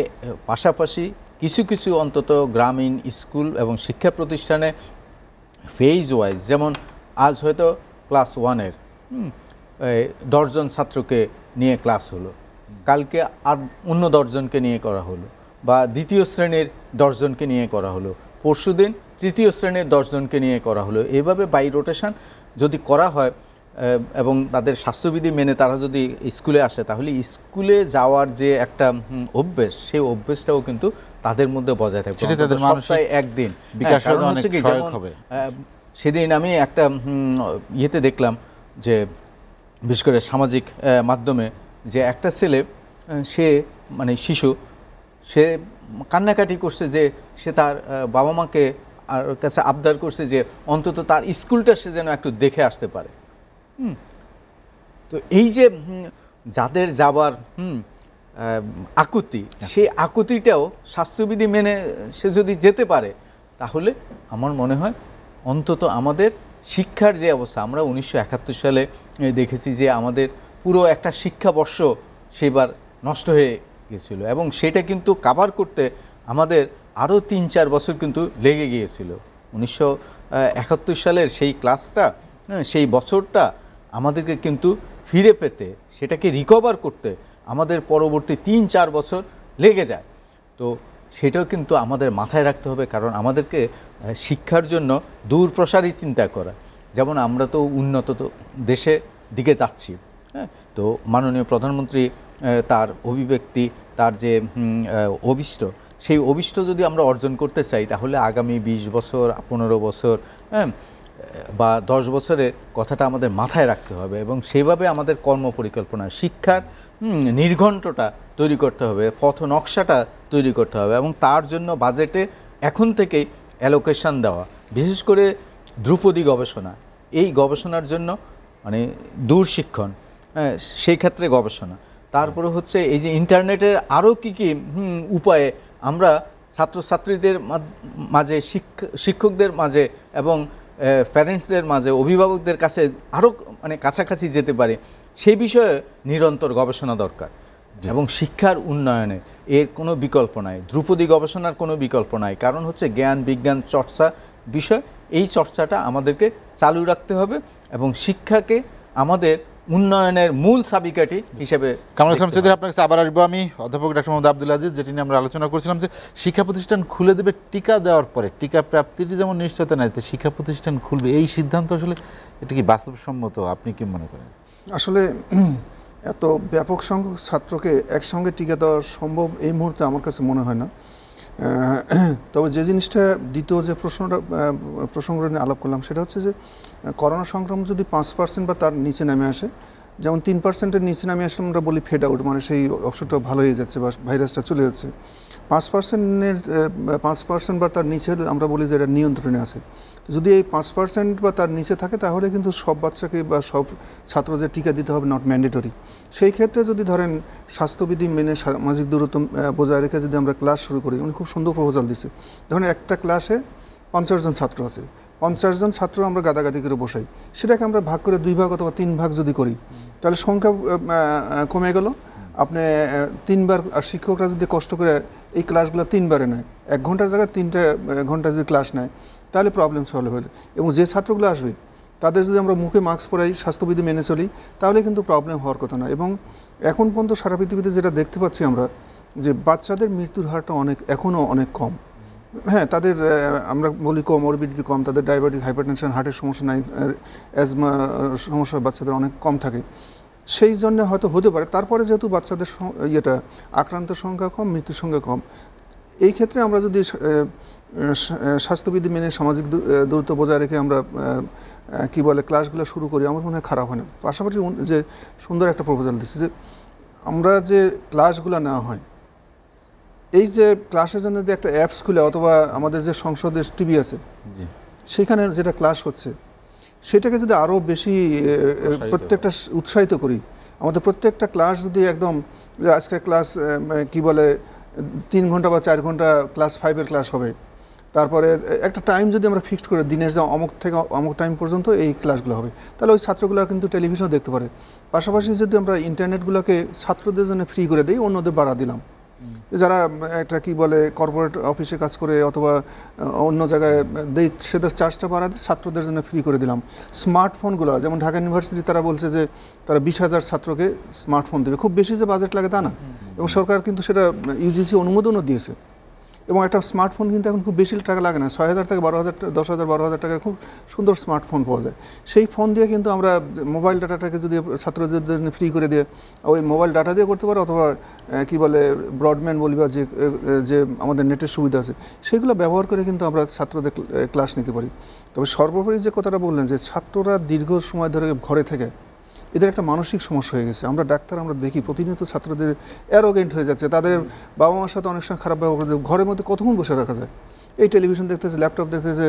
পাশাপাশি কিছু কিছু অন্তত গ্রামীণ স্কুল এবং শিক্ষা প্রতিষ্ঠানে ফেজ ওয়াইজ, যেমন আজ হয়তো ক্লাস 1-এর 10 জন ছাত্রকে নিয়ে ক্লাস হলো, কালকে আর অন্য 10 জনকে নিয়ে করা হলো, বা দ্বিতীয় শ্রেণীর 10 জনকে নিয়ে করা হলো, পরশুদিন তৃতীয় শ্রেণীর 10 জনকে নিয়ে করা হলো। এভাবে বাই রোটেশন যদি করা হয় এবং তাদের স্বাস্থ্যবিধি মেনে তারা যদি স্কুলে আসে, তাহলে স্কুলে যাওয়ার যে একটা অভ্যেস, সেই অভ্যেসটাও কিন্তু তাদের মধ্যে বজায় থাকবে। সপ্তাহে একদিন সেদিন আমি একটা ইয়েতে দেখলাম যে বিশেষ করে সামাজিক মাধ্যমে যে একটা ছেলে, সে মানে শিশু, সে কান্নাকাটি করছে যে সে তার বাবা মাকে আর কাছে আবদার করছে যে অন্তত তার স্কুলটা সে যেন একটু দেখে আসতে পারে। তো এই যে যাদের যাবার আকুতি, সেই আকুতিটাও স্বাস্থ্যবিধি মেনে সে যদি যেতে পারে, তাহলে আমার মনে হয় অন্তত আমাদের শিক্ষার যে অবস্থা, আমরা 1971 সালে দেখেছি যে আমাদের পুরো একটা শিক্ষাবর্ষ সেবার নষ্ট হয়ে গেছিল, এবং সেটা কিন্তু কাভার করতে আমাদের আরও 3-4 বছর কিন্তু লেগে গিয়েছিল। 1971 সালের সেই ক্লাসটা, সেই বছরটা আমাদেরকে কিন্তু ফিরে পেতে, সেটাকে রিকভার করতে আমাদের পরবর্তী 3-4 বছর লেগে যায়। তো সেটাও কিন্তু আমাদের মাথায় রাখতে হবে, কারণ আমাদেরকে শিক্ষার জন্য দূরপ্রসারী চিন্তা করা। যেমন আমরা তো উন্নত দেশের দিকে যাচ্ছি, হ্যাঁ, তো মাননীয় প্রধানমন্ত্রী তার অভিব্যক্তি, তার যে অভিষ্ট, সেই অভিষ্ট যদি আমরা অর্জন করতে চাই, তাহলে আগামী 20 বছর 15 বছর বা 10 বছরের কথাটা আমাদের মাথায় রাখতে হবে, এবং সেইভাবে আমাদের কর্ম পরিকল্পনা, শিক্ষার নির্ঘণ্টটা তৈরি করতে হবে, পথ নকশাটা তৈরি করতে হবে, এবং তার জন্য বাজেটে এখন থেকেই অ্যালোকেশন দেওয়া, বিশেষ করে ধ্রুপদী গবেষণা, এই গবেষণার জন্য মানে দূরশিক্ষণ, সেই ক্ষেত্রে গবেষণা, তারপরে হচ্ছে এই যে ইন্টারনেটের আরও কী কী উপায়ে আমরা ছাত্রছাত্রীদের মাঝে, শিক্ষকদের মাঝে এবং প্যারেন্টসদের মাঝে, অভিভাবকদের কাছে আরও মানে কাছাকাছি যেতে পারে, সেই বিষয়ে নিরন্তর গবেষণা দরকার। এবং শিক্ষার উন্নয়নে এর কোনো বিকল্প নাই, ধ্রুপদী গবেষণার কোনো বিকল্প নাই। কারণ হচ্ছে জ্ঞান বিজ্ঞান চর্চা বিষয়, এই চর্চাটা আমাদেরকে চালু রাখতে হবে, এবং শিক্ষাকে আমাদের উন্নয়নের মূল চাবিকাঠি হিসেবে। কামরুল ইসলাম চৌধুরী, আপনার কাছে আবার আসবো আমি। অধ্যাপক ডক্টর মোহাম্মদ আব্দুল আজিজ, যেটি নিয়ে আমরা আলোচনা করছিলাম যে শিক্ষা প্রতিষ্ঠান খুলে দেবে টিকা দেওয়ার পরে, টিকা প্রাপ্তির যেমন নিশ্চয়তা নাই, তো শিক্ষা প্রতিষ্ঠান খুলবে, এই সিদ্ধান্ত আসলে এটা কি বাস্তবসম্মত? আপনি কি মনে করেন? আসলে এত ব্যাপক সংখ্যক ছাত্রকে একসঙ্গে টিকা দেওয়া সম্ভব এই মুহূর্তে আমার কাছে মনে হয় না। তবে যে জিনিসটা, দ্বিতীয় যে প্রসঙ্গটা নিয়ে আলাপ করলাম, সেটা হচ্ছে যে করোনা সংক্রমণ যদি 5% বা তার নিচে নেমে আসে, যেমন 3%-এর নিচে নামে আসলে আমরা বলি ফেড আউট, মানে সেই অংশটা ভালো হয়ে যাচ্ছে বা ভাইরাসটা চলে যাচ্ছে। 5% বা তার নিচে আমরা বলি যে এটা নিয়ন্ত্রণে আছে। যদি এই 5% বা তার নিচে থাকে, তাহলে কিন্তু সব বাচ্চাকে বা সব ছাত্রদের টিকা দিতে হবে, নট ম্যান্ডেটরি। সেই ক্ষেত্রে যদি ধরেন স্বাস্থ্যবিধি মেনে সামাজিক দূরত্ব বজায় রেখে যদি আমরা ক্লাস শুরু করি, উনি খুব সুন্দর প্রপোজাল দিচ্ছে। ধরেন একটা ক্লাসে 50 জন ছাত্র আছে, 50 জন ছাত্র আমরা গাদাগাদি করে বসাই, সেটাকে আমরা ভাগ করে 2 ভাগ অথবা 3 ভাগ যদি করি, তাহলে সংখ্যা কমে গেল। আপনি 3 বার, আর শিক্ষকরা যদি কষ্ট করে এই ক্লাসগুলো 3 বারে নেয়, 1 ঘন্টার জায়গায় 3 ঘন্টা যদি ক্লাস নেয়, তাহলে প্রবলেম সলভ হলো। এবং যে ছাত্রগুলো আসবে তাদের যদি আমরা মুখে মাস্ক পরাই, স্বাস্থ্যবিধি মেনে চলি, তাহলে কিন্তু প্রবলেম হওয়ার কথা না। এবং এখন পর্যন্ত সারা পৃথিবীতে যেটা দেখতে পাচ্ছি আমরা, যে বাচ্চাদের মৃত্যুর হারটা এখনও অনেক কম। হ্যাঁ, তাদের আমরা বলি কোমরবিডিটি কম, তাদের ডায়াবেটিস, হাইপারটেনশন, হার্টের সমস্যা নাই, অ্যাজমা সমস্যা বাচ্চাদের অনেক কম থাকে। সেই জন্য হয়তো হতে পারে। তারপরে যেহেতু বাচ্চাদের আক্রান্তের সংখ্যা কম, মৃত্যুর সংখ্যা কম, এই ক্ষেত্রে আমরা যদি স্বাস্থ্যবিধি মেনে সামাজিক দূরত্ব বজায় রেখে আমরা কি বলে ক্লাসগুলো শুরু করি, আমার মনে হয় খারাপ হয় না। পাশাপাশি যে সুন্দর একটা প্রপোজাল দিচ্ছে যে আমরা যে ক্লাসগুলো নেওয়া হয়, এই যে ক্লাসের জন্য যে একটা অ্যাপস খুলে অথবা আমাদের যে সংসদের টিভি আছে সেখানে যেটা ক্লাস হচ্ছে সেটাকে যদি আরও বেশি প্রত্যেকটা উৎসাহিত করি, আমাদের প্রত্যেকটা ক্লাস যদি একদম আজকে ক্লাস কি বলে 3 ঘন্টা বা 4 ঘন্টা ক্লাস 5-এর ক্লাস হবে, তারপরে একটা টাইম যদি আমরা ফিক্সড করে দিনের যে অমুক থেকে অমুক টাইম পর্যন্ত এই ক্লাসগুলো হবে, তাহলে ওই ছাত্রগুলো কিন্তু টেলিভিশনও দেখতে পারে। পাশাপাশি যদি আমরা ইন্টারনেটগুলোকে ছাত্রদের জন্য ফ্রি করে দিই, অন্যদের বাড়া দিলাম, যারা একটা কি বলে কর্পোরেট অফিসে কাজ করে অথবা অন্য জায়গায় দেই, সেদের চার্জটা বাড়াতে ছাত্রদের জন্য ফ্রি করে দিলাম। স্মার্টফোনগুলো যেমন ঢাকা ইউনিভার্সিটি তারা বলছে যে তারা 20,000 ছাত্রকে স্মার্টফোন দেবে, খুব বেশি যে বাজেট লাগে তা না, এবং সরকার কিন্তু সেটা ইউজিসি অনুমোদনও দিয়েছে। এবং একটা স্মার্টফোন কিন্তু এখন খুব বেশি টাকা লাগে না, 6,000 থেকে 12,000, 10,000, 12,000 টাকার খুব সুন্দর স্মার্টফোন পাওয়া যায়। সেই ফোন দিয়ে কিন্তু আমরা মোবাইল ডাটাটাকে যদি ছাত্রদের জন্য ফ্রি করে দিয়ে ওই মোবাইল ডাটা দিয়ে করতে পারে, অথবা কি বলে ব্রডব্যান্ড বলি বা যে আমাদের নেটের সুবিধা আছে সেগুলো ব্যবহার করে কিন্তু আমরা ছাত্রদের ক্লাস নিতে পারি। তবে সর্বোপরি যে কথাটা বললেন যে ছাত্ররা দীর্ঘ সময় ধরে ঘরে থেকে এদের একটা মানসিক সমস্যা হয়ে গেছে। আমরা ডাক্তার আমরা দেখি প্রতিনিয়ত ছাত্রদের অ্যারোগেন্ট হয়ে যাচ্ছে, তাদের বাবা মার সাথে অনেক সময় খারাপ ব্যবহার করছে, ঘরের মধ্যে কতক্ষণ বসে রাখা যায়, এই টেলিভিশন দেখতেছে, ল্যাপটপ দেখতেছে,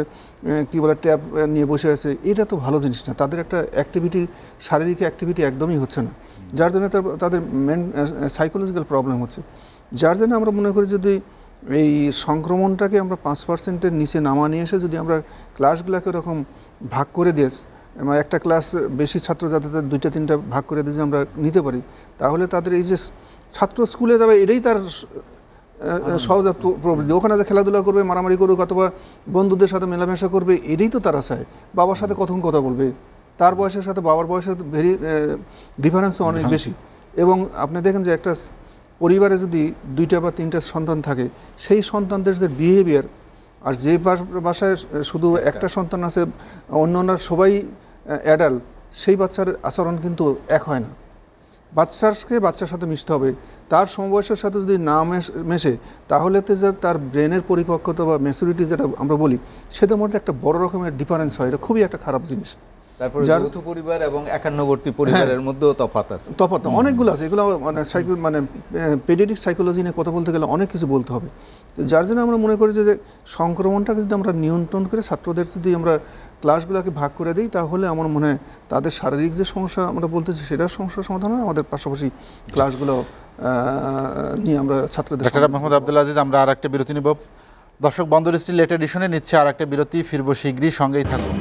কী বলে ট্যাব নিয়ে বসে আছে, এটা তো ভালো জিনিস না। তাদের একটা অ্যাক্টিভিটি, শারীরিক অ্যাক্টিভিটি একদমই হচ্ছে না, যার জন্য তাদের সাইকোলজিক্যাল প্রবলেম হচ্ছে। যার জন্য আমরা মনে করি যদি এই সংক্রমণটাকে আমরা 5%-এর নিচে নামা নিয়ে এসে যদি আমরা ক্লাসগুলোকে ওরকম ভাগ করে দিয়ে, একটা ক্লাস বেশি ছাত্র যাতে 2-3টা ভাগ করে দিয়ে আমরা নিতে পারি, তাহলে তাদের এই যে ছাত্র স্কুলে যাবে এটাই তার সহজ প্রবৃত্তি। ওখানে যে খেলাধুলা করবে, মারামারি করুক অথবা বন্ধুদের সাথে মেলামেশা করবে, এটাই তো তারা চায়। বাবার সাথে কতক্ষণ কথা বলবে, তার বয়সের সাথে বাবার বয়সের ডিফারেন্স তো অনেক বেশি। এবং আপনি দেখেন যে একটা পরিবারে যদি 2টা বা 3টা সন্তান থাকে, সেই সন্তানদের যে বিহেভিয়ার, আর যে বাসায় শুধু একটা সন্তান আছে অন্যান্য সবাই অ্যাডাল্ট, সেই বাচ্চার আচরণ কিন্তু এক হয় না। বাচ্চার সাথে মিশতে হবে, তার সমবয়সের সাথে যদি না মেশে তাহলে তো যে তার ব্রেনের পরিপক্কতা বা ম্যাচুরিটি যেটা আমরা বলি সেটার মধ্যে একটা বড় রকমের ডিফারেন্স হয়। এটা খুবই একটা খারাপ জিনিস। তারপরে যৌথ পরিবার এবং একান্নবর্তী পরিবারের মধ্যেও তফাৎ আছে, অনেকগুলো আছে। এগুলো মানে পেডিয়াট্রিক সাইকোলজি নিয়ে কথা বলতে গেলে অনেক কিছু বলতে হবে। যার জন্য আমরা মনে করি যে সংক্রমণটাকে যদি আমরা নিয়ন্ত্রণ করে ছাত্রদের যদি আমরা ক্লাসগুলোকে ভাগ করে দিই, তাহলে আমার মনে হয় তাদের শারীরিক যে সমস্যা আমরা বলতেছি সেটার সমস্যার সমাধান হয়, আমাদের পাশাপাশি ক্লাসগুলো নিয়ে আমরা ছাত্রদের। ডাক্তার মোহাম্মদ আব্দুল আজিজ, আমরা আর একটা বিরতি নিব। দর্শক, বন্দর স্টিল লেট এডিশনে নিচ্ছে আর একটা বিরতি, ফিরবো শীঘ্রই, সঙ্গেই থাকুন।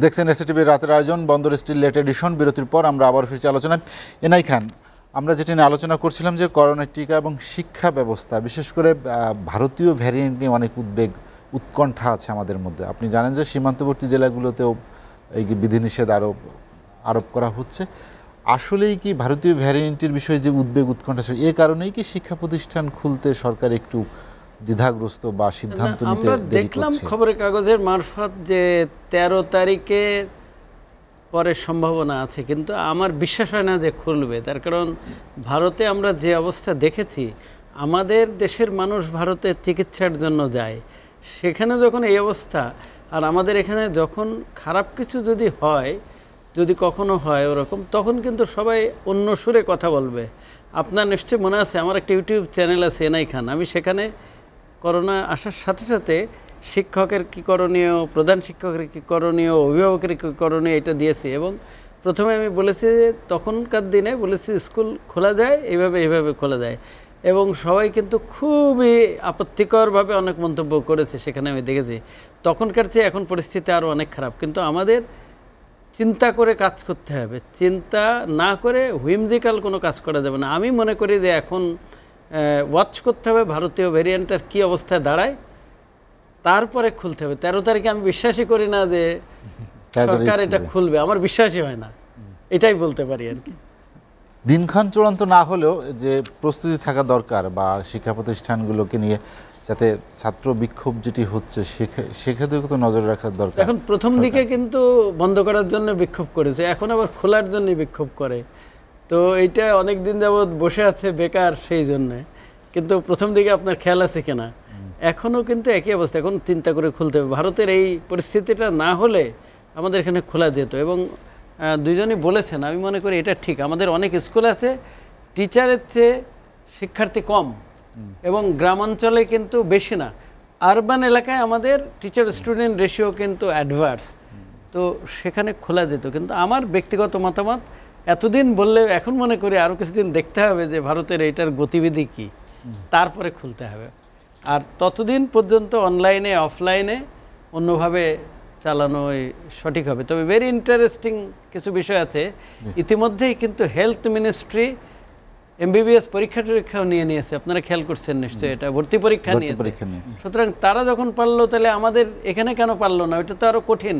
দেখছেন এসএটিভির রাতের আয়োজন বন্দর স্টিল লেট এডিশন। বিরতির পর আমরা আবার ফিরছি আলোচনায়। এনআই খান, আমরা যেটা নিয়ে আলোচনা করছিলাম যে করোনার টিকা এবং শিক্ষা ব্যবস্থা, বিশেষ করে ভারতীয় ভ্যারিয়েন্ট নিয়ে অনেক উদ্বেগ উৎকণ্ঠা আছে আমাদের মধ্যে। আপনি জানেন যে সীমান্তবর্তী জেলাগুলোতেও এই বিধিনিষেধ আরোপ করা হচ্ছে। আসলেই কি ভারতীয় ভ্যারিয়েন্টের বিষয়ে যে উদ্বেগ উৎকণ্ঠা, এ কারণেই কি শিক্ষা প্রতিষ্ঠান খুলতে সরকার একটু দ্বিধাগ্রস্ত বা সিদ্ধান্ত নিতে আমরা দেখলাম খবরের কাগজের মারফত যে 13 তারিখে পরে সম্ভাবনা আছে, কিন্তু আমার বিশ্বাস হয় না যে খুলবে। তার কারণ ভারতে আমরা যে অবস্থা দেখেছি, আমাদের দেশের মানুষ ভারতে চিকিৎসার জন্য যায়, সেখানে যখন এই অবস্থা, আর আমাদের এখানে যখন খারাপ কিছু যদি হয়, যদি কখনো হয় ওরকম, তখন কিন্তু সবাই অন্য সুরে কথা বলবে। আপনার নিশ্চয়ই মনে আছে, আমার একটা ইউটিউব চ্যানেল আছে এনআই খান, আমি সেখানে করোনা আসার সাথে সাথে শিক্ষকের কী করণীয়, প্রধান শিক্ষকের কী করণীয়, অভিভাবকের কী করণীয়, এটা দিয়েছি। এবং প্রথমে আমি বলেছি যে তখনকার দিনে বলেছি স্কুল খোলা যায় এইভাবে খোলা যায়, এবং সবাই কিন্তু খুবই আপত্তিকরভাবে অনেক মন্তব্য করেছে, সেখানে আমি দেখেছি। তখনকার চেয়ে এখন পরিস্থিতি আরও অনেক খারাপ, কিন্তু আমাদের চিন্তা করে কাজ করতে হবে। চিন্তা না করে হুইমজিক্যাল কোনো কাজ করা যাবে না। আমি মনে করি যে এখন ওয়াচ করতে হবে ভারতীয় ভ্যারিয়েন্টের কী অবস্থায় দাঁড়ায়, তারপরে খুলতে হবে। 13 তারিখে আমি বিশ্বাসই করি না যে সরকার এটা খুলবে, আমার বিশ্বাসই হয় না, এটাই বলতে পারি আর কি। দিনক্ষণ চূড়ান্ত না হলেও যে প্রস্তুতি থাকা দরকার, বা শিক্ষা প্রতিষ্ঠানগুলোকে নিয়ে যাতে ছাত্র বিক্ষোভ যেটি হচ্ছে সেক্ষেত্রেও তো নজর রাখার দরকার। এখন প্রথম দিকে কিন্তু বন্ধ করার জন্য বিক্ষোভ করেছে, এখন আবার খোলার জন্য বিক্ষোভ করে। তো এইটা অনেক দিন যাবৎ বসে আছে বেকার সেই জন্যে। কিন্তু প্রথম দিকে আপনার খেয়াল আছে কিনা, এখনও কিন্তু একই অবস্থা। এখন চিন্তা করে খুলতে হবে। ভারতের এই পরিস্থিতিটা না হলে আমাদের এখানে খোলা যেত। এবং দুইজনই বলেছেন, আমি মনে করি এটা ঠিক। আমাদের অনেক স্কুল আছে টিচারের চেয়ে শিক্ষার্থী কম, এবং গ্রামাঞ্চলে কিন্তু বেশি না। আরবান এলাকায় আমাদের টিচার স্টুডেন্ট রেশিও কিন্তু অ্যাডভার্স। তো সেখানে খোলা যেত। কিন্তু আমার ব্যক্তিগত মতামত, এতদিন বললে এখন মনে করি আরও কিছুদিন দেখতে হবে যে ভারতের এইটার গতিবিধি কী, তারপরে খুলতে হবে। আর ততদিন পর্যন্ত অনলাইনে অফলাইনে অন্যভাবে চালানোই সঠিক হবে। তবে ভেরি ইন্টারেস্টিং কিছু বিষয় আছে। ইতিমধ্যেই কিন্তু হেলথ মিনিস্ট্রি এমবিবিএস পরীক্ষা টরীক্ষাও নিয়েছে, আপনারা খেয়াল করছেন নিশ্চয়ই, এটা ভর্তি পরীক্ষা নিয়েছে। সুতরাং তারা যখন পারলো, তাহলে আমাদের এখানে কেন পারলো না? ওইটা তো আরও কঠিন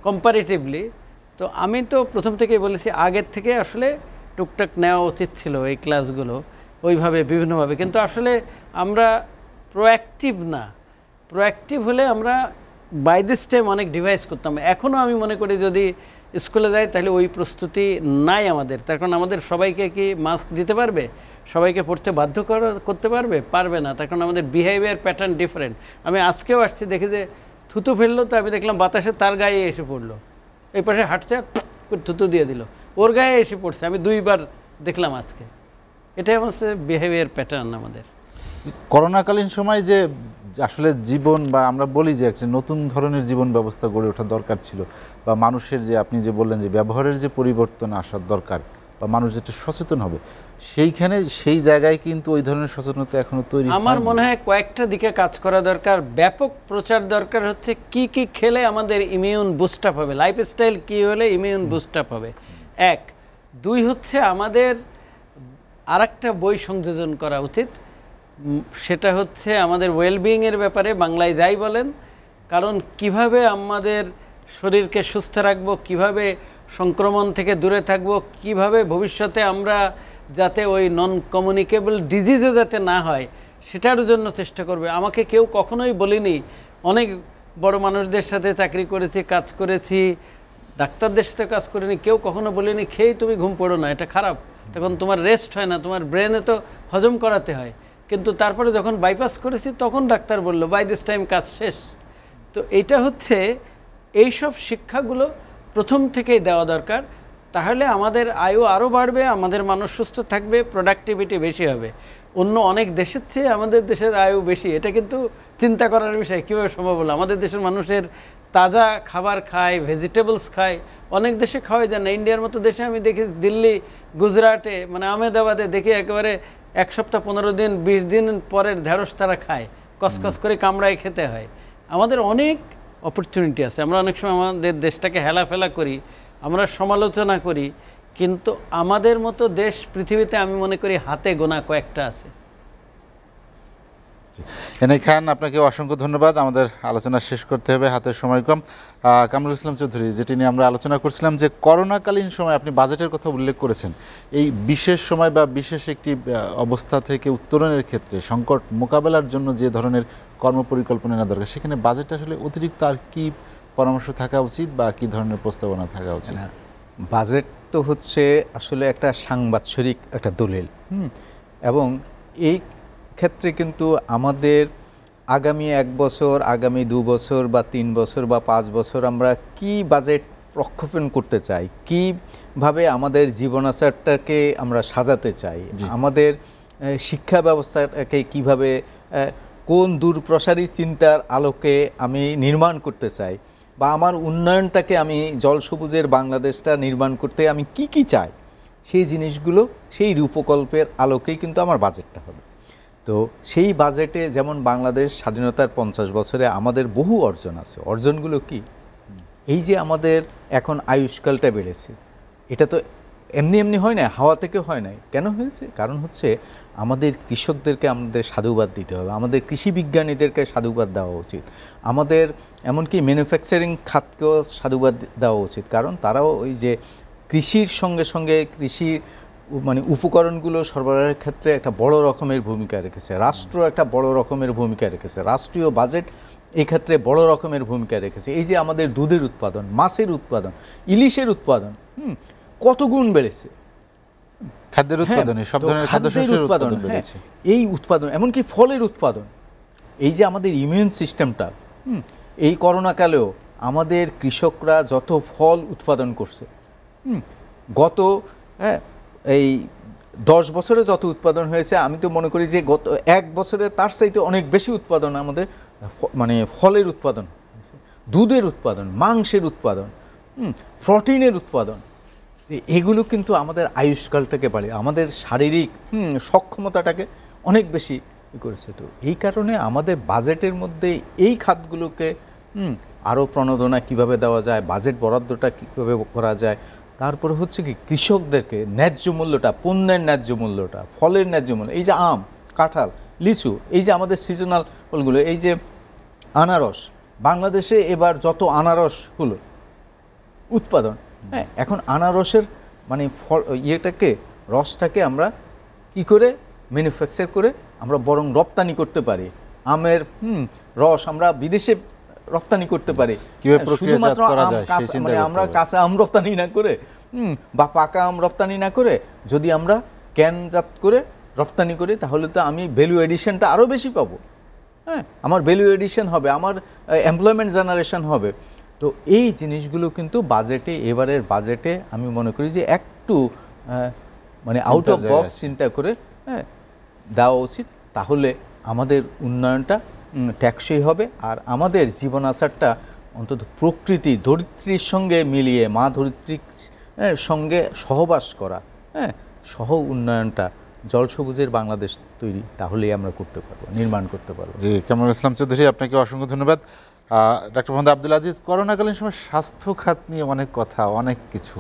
কম্পারেটিভলি। তো আমি তো প্রথম থেকেই বলেছি, আগের থেকে আসলে টুকটাক নেওয়া উচিত ছিল এই ক্লাসগুলো ওইভাবে বিভিন্নভাবে। কিন্তু আসলে আমরা প্রোঅ্যাক্টিভ না। প্রোঅ্যাক্টিভ হলে আমরা বাই দিস টাইম অনেক ডিভাইস করতাম। এখনও আমি মনে করি যদি স্কুলে যাই তাহলে ওই প্রস্তুতি নাই আমাদের। তার কারণ আমাদের সবাইকে কি মাস্ক দিতে পারবে? সবাইকে পড়তে বাধ্য করতে পারবে না। তার কারণ আমাদের বিহেভিয়ার প্যাটার্ন ডিফারেন্ট। আমি আজকেও আসছি, দেখি যে থুতু ফেললো, তো আমি দেখলাম বাতাসে তার গায়ে এসে পড়লো। এই পাশে হাঁটছে, থুতু দিয়ে দিল, ওর গায়ে এসে পড়ছে। আমি 2বার দেখলাম আজকে। এটাই হচ্ছে বিহেভিয়ার প্যাটার্ন আমাদের। করোনাকালীন সময় যে আসলে জীবন, বা আমরা বলি যে একটা নতুন ধরনের জীবন ব্যবস্থা গড়ে ওঠা দরকার ছিল, বা মানুষের যে আপনি যে বললেন যে ব্যবহারের যে পরিবর্তন আসার দরকার, বা মানুষ যেটা সচেতন হবে, সেই জায়গায় কিন্তু ওই ধরনের সচেতনতা এখনো তৈরি। আমার মনে হয় কয়েকটা দিকে কাজ করা দরকার। ব্যাপক প্রচার দরকার হচ্ছে কি কি খেলে আমাদের ইমিউন বুস্ট আপ হবে, লাইফস্টাইল কি হলে ইমিউন বুস্ট আপ হবে, 1। 2 হচ্ছে আমাদের আরেকটা বই সংযোজন করা উচিত। সেটা হচ্ছে আমাদের ওয়েলবিংয়ের ব্যাপারে, বাংলায় যাই বলেন। কারণ কিভাবে আমাদের শরীরকে সুস্থ রাখবো, কিভাবে সংক্রমণ থেকে দূরে থাকবো, কিভাবে ভবিষ্যতে আমরা যাতে ওই নন কমিউনিকেবল ডিজিজও যাতে না হয়, সেটার জন্য চেষ্টা করবে। আমাকে কেউ কখনোই বলেনি, অনেক বড় মানুষদের সাথে চাকরি করেছি, কাজ করেছি, ডাক্তারদের সাথে কাজ করিনি, কেউ কখনো বলেনি খেয়েই তুমি ঘুম পড়ো না, এটা খারাপ। তখন তোমার রেস্ট হয় না, তোমার ব্রেনে তো হজম করাতে হয়। কিন্তু তারপরে যখন বাইপাস করেছি তখন ডাক্তার বলল বাই দিস টাইম কাজ শেষ। তো এইটা হচ্ছে, এইসব শিক্ষাগুলো প্রথম থেকেই দেওয়া দরকার। তাহলে আমাদের আয়ু আরও বাড়বে, আমাদের মানুষ সুস্থ থাকবে, প্রোডাক্টিভিটি বেশি হবে। অন্য অনেক দেশের চেয়ে আমাদের দেশের আয়ু বেশি, এটা কিন্তু চিন্তা করার বিষয়। কীভাবে সম্ভব হলো? আমাদের দেশের মানুষের তাজা খাবার খায়, ভেজিটেবলস খায়, অনেক দেশে খাওয়াই যায় না। ইন্ডিয়ার মতো দেশে আমি দেখি দিল্লি, গুজরাটে, মানে আহমেদাবাদে দেখি একেবারে 1 সপ্তাহ 15 দিন 20 দিন পরের ঢেঁড়স তারা খায়, কসকস করে কামড়ায় খেতে হয়। আমাদের অনেক অপরচুনিটি আছে। আমরা অনেক সময় আমাদের দেশটাকে হেলাফেলা করি, আমরা সমালোচনা করি, কিন্তু আমাদের মতো দেশ পৃথিবীতে আমি মনে করি হাতে গোনা কয়েকটা আছে। এনায়েত খান, আপনাকে অসংখ্য ধন্যবাদ। আমাদের আলোচনা শেষ করতে হবে, হাতের সময় কম। কামরুল ইসলাম চৌধুরী, যেটি নিয়ে আমরা আলোচনা করছিলাম, যে করোনাকালীন সময় আপনি বাজেটের কথা উল্লেখ করেছেন, এই বিশেষ সময় বা বিশেষ একটি অবস্থা থেকে উত্তরণের ক্ষেত্রে সংকট মোকাবেলার জন্য যে ধরনের কর্মপরিকল্পনা নেওয়া দরকার, সেখানে বাজেটে আসলে অতিরিক্ত আর কি পরামর্শ থাকা উচিত, বা কি ধরনের প্রস্তাবনা থাকা উচিত? বাজেট তো হচ্ছে আসলে একটা সাংবাৎসরিক একটা দলিল, এবং এই ক্ষেত্রে কিন্তু আমাদের আগামী 1 বছর, আগামী 2 বছর বা 3 বছর বা 5 বছর আমরা কি বাজেট প্রক্ষেপণ করতে চাই, কিভাবে আমাদের জীবনাচারটাকে আমরা সাজাতে চাই, আমাদের শিক্ষা ব্যবস্থাটাকে কিভাবে, কোন দূরপ্রসারী চিন্তার আলোকে আমি নির্মাণ করতে চাই, বা আমার উন্নয়নটাকে আমি জলসবুজের বাংলাদেশটা নির্মাণ করতে আমি কি চাই, সেই জিনিসগুলো সেই রূপকল্পের আলোকেই কিন্তু আমার বাজেটটা হবে। তো সেই বাজেটে যেমন বাংলাদেশ স্বাধীনতার 50 বছরে আমাদের বহু অর্জন আছে। অর্জনগুলো কি? এই যে আমাদের এখন আয়ুষ্কালটা বেড়েছে, এটা তো এমনি এমনি হয় না, হাওয়া থেকে হয় নাই। কেন হয়েছে? কারণ হচ্ছে আমাদের কৃষকদেরকে আমাদের সাধুবাদ দিতে হবে, আমাদের কৃষি বিজ্ঞানীদেরকে সাধুবাদ দেওয়া উচিত, আমাদের এমনকি ম্যানুফ্যাকচারিং খাতকেও সাধুবাদ দেওয়া উচিত। কারণ তারাও ওই যে কৃষির সঙ্গে সঙ্গে কৃষির মানে উপকরণগুলো সরবরাহের ক্ষেত্রে একটা বড় রকমের ভূমিকা রেখেছে, রাষ্ট্র একটা বড় রকমের ভূমিকা রেখেছে, রাষ্ট্রীয় বাজেট এই ক্ষেত্রে বড় রকমের ভূমিকা রেখেছে। এই যে আমাদের দুধের উৎপাদন, মাছের উৎপাদন, ইলিশের উৎপাদন কত গুণ বেড়েছে, খাদ্যের উৎপাদনে সব ধরনের খাদ্যশস্যের উৎপাদন বেড়েছে। এই উৎপাদন, এমনকি ফলের উৎপাদন, এই যে আমাদের ইমিউন সিস্টেমটা, এই করোনাকালেও আমাদের কৃষকরা যত ফল উৎপাদন করছে, গত এই 10 বছরে যত উৎপাদন হয়েছে, আমি তো মনে করি যে গত 1 বছরে তার চাইতে অনেক বেশি উৎপাদন আমাদের মানে ফলের উৎপাদন, দুধের উৎপাদন, মাংসের উৎপাদন, প্রোটিনের উৎপাদন। এগুলো কিন্তু আমাদের আয়ুষ্কালটাকে বাড়িয়ে আমাদের শারীরিক সক্ষমতাটাকে অনেক বেশি করেছে। তো এই কারণে আমাদের বাজেটের মধ্যে এই খাতগুলোকে আরও প্রণোদনা কিভাবে দেওয়া যায়, বাজেট বরাদ্দটা কীভাবে করা যায়, তারপরে হচ্ছে কি কৃষকদেরকে ন্যায্য মূল্যটা, পণ্যের ন্যায্য মূল্যটা, ফলের ন্যায্য মূল্য, এই যে আম, কাঁঠাল, লিচু, এই যে আমাদের সিজনাল ফলগুলো, এই যে আনারস, বাংলাদেশে এবার যত আনারস হলো উৎপাদন, এখন আনারসের মানে ফল ইয়েটাকে, রসটাকে আমরা কি করে ম্যানুফ্যাকচার করে আমরা বরং রপ্তানি করতে পারি, আমের রস আমরা বিদেশে রপ্তানি করতে পারি, শুধুমাত্র মানে আমরা কাঁচা আম রপ্তানি না করে বা পাকা আম রপ্তানি না করে যদি আমরা ক্যানজাত করে রপ্তানি করি, তাহলে তো আমি ভ্যালু এডিশনটা আরও বেশি পাবো। আমার ভ্যালু এডিশন হবে, আমার এমপ্লয়মেন্ট জেনারেশন হবে। তো এই জিনিসগুলো কিন্তু বাজেটে, এবারের বাজেটে আমি মনে করি যে একটু মানে আউট অফ বক্স চিন্তা করে দেওয়া উচিত, তাহলে আমাদের উন্নয়নটা টেকসই হবে। আর আমাদের জীবন আচারটা অন্তত প্রকৃতি, ধরিত্রীর সঙ্গে মিলিয়ে, মা ধরিত্রীর সঙ্গে সহবাস করা, সহ উন্নয়নটা, জল সবুজের বাংলাদেশ তৈরি, তাহলেই আমরা করতে পারবো, নির্মাণ করতে পারবো। জি, কামরুল ইসলাম চৌধুরী, আপনাকে অসংখ্য ধন্যবাদ। ডক্টর মোহাম্মদ আব্দুল আজিজ, করোনাকালীন সময় স্বাস্থ্য খাত নিয়ে অনেক কথা, অনেক কিছু,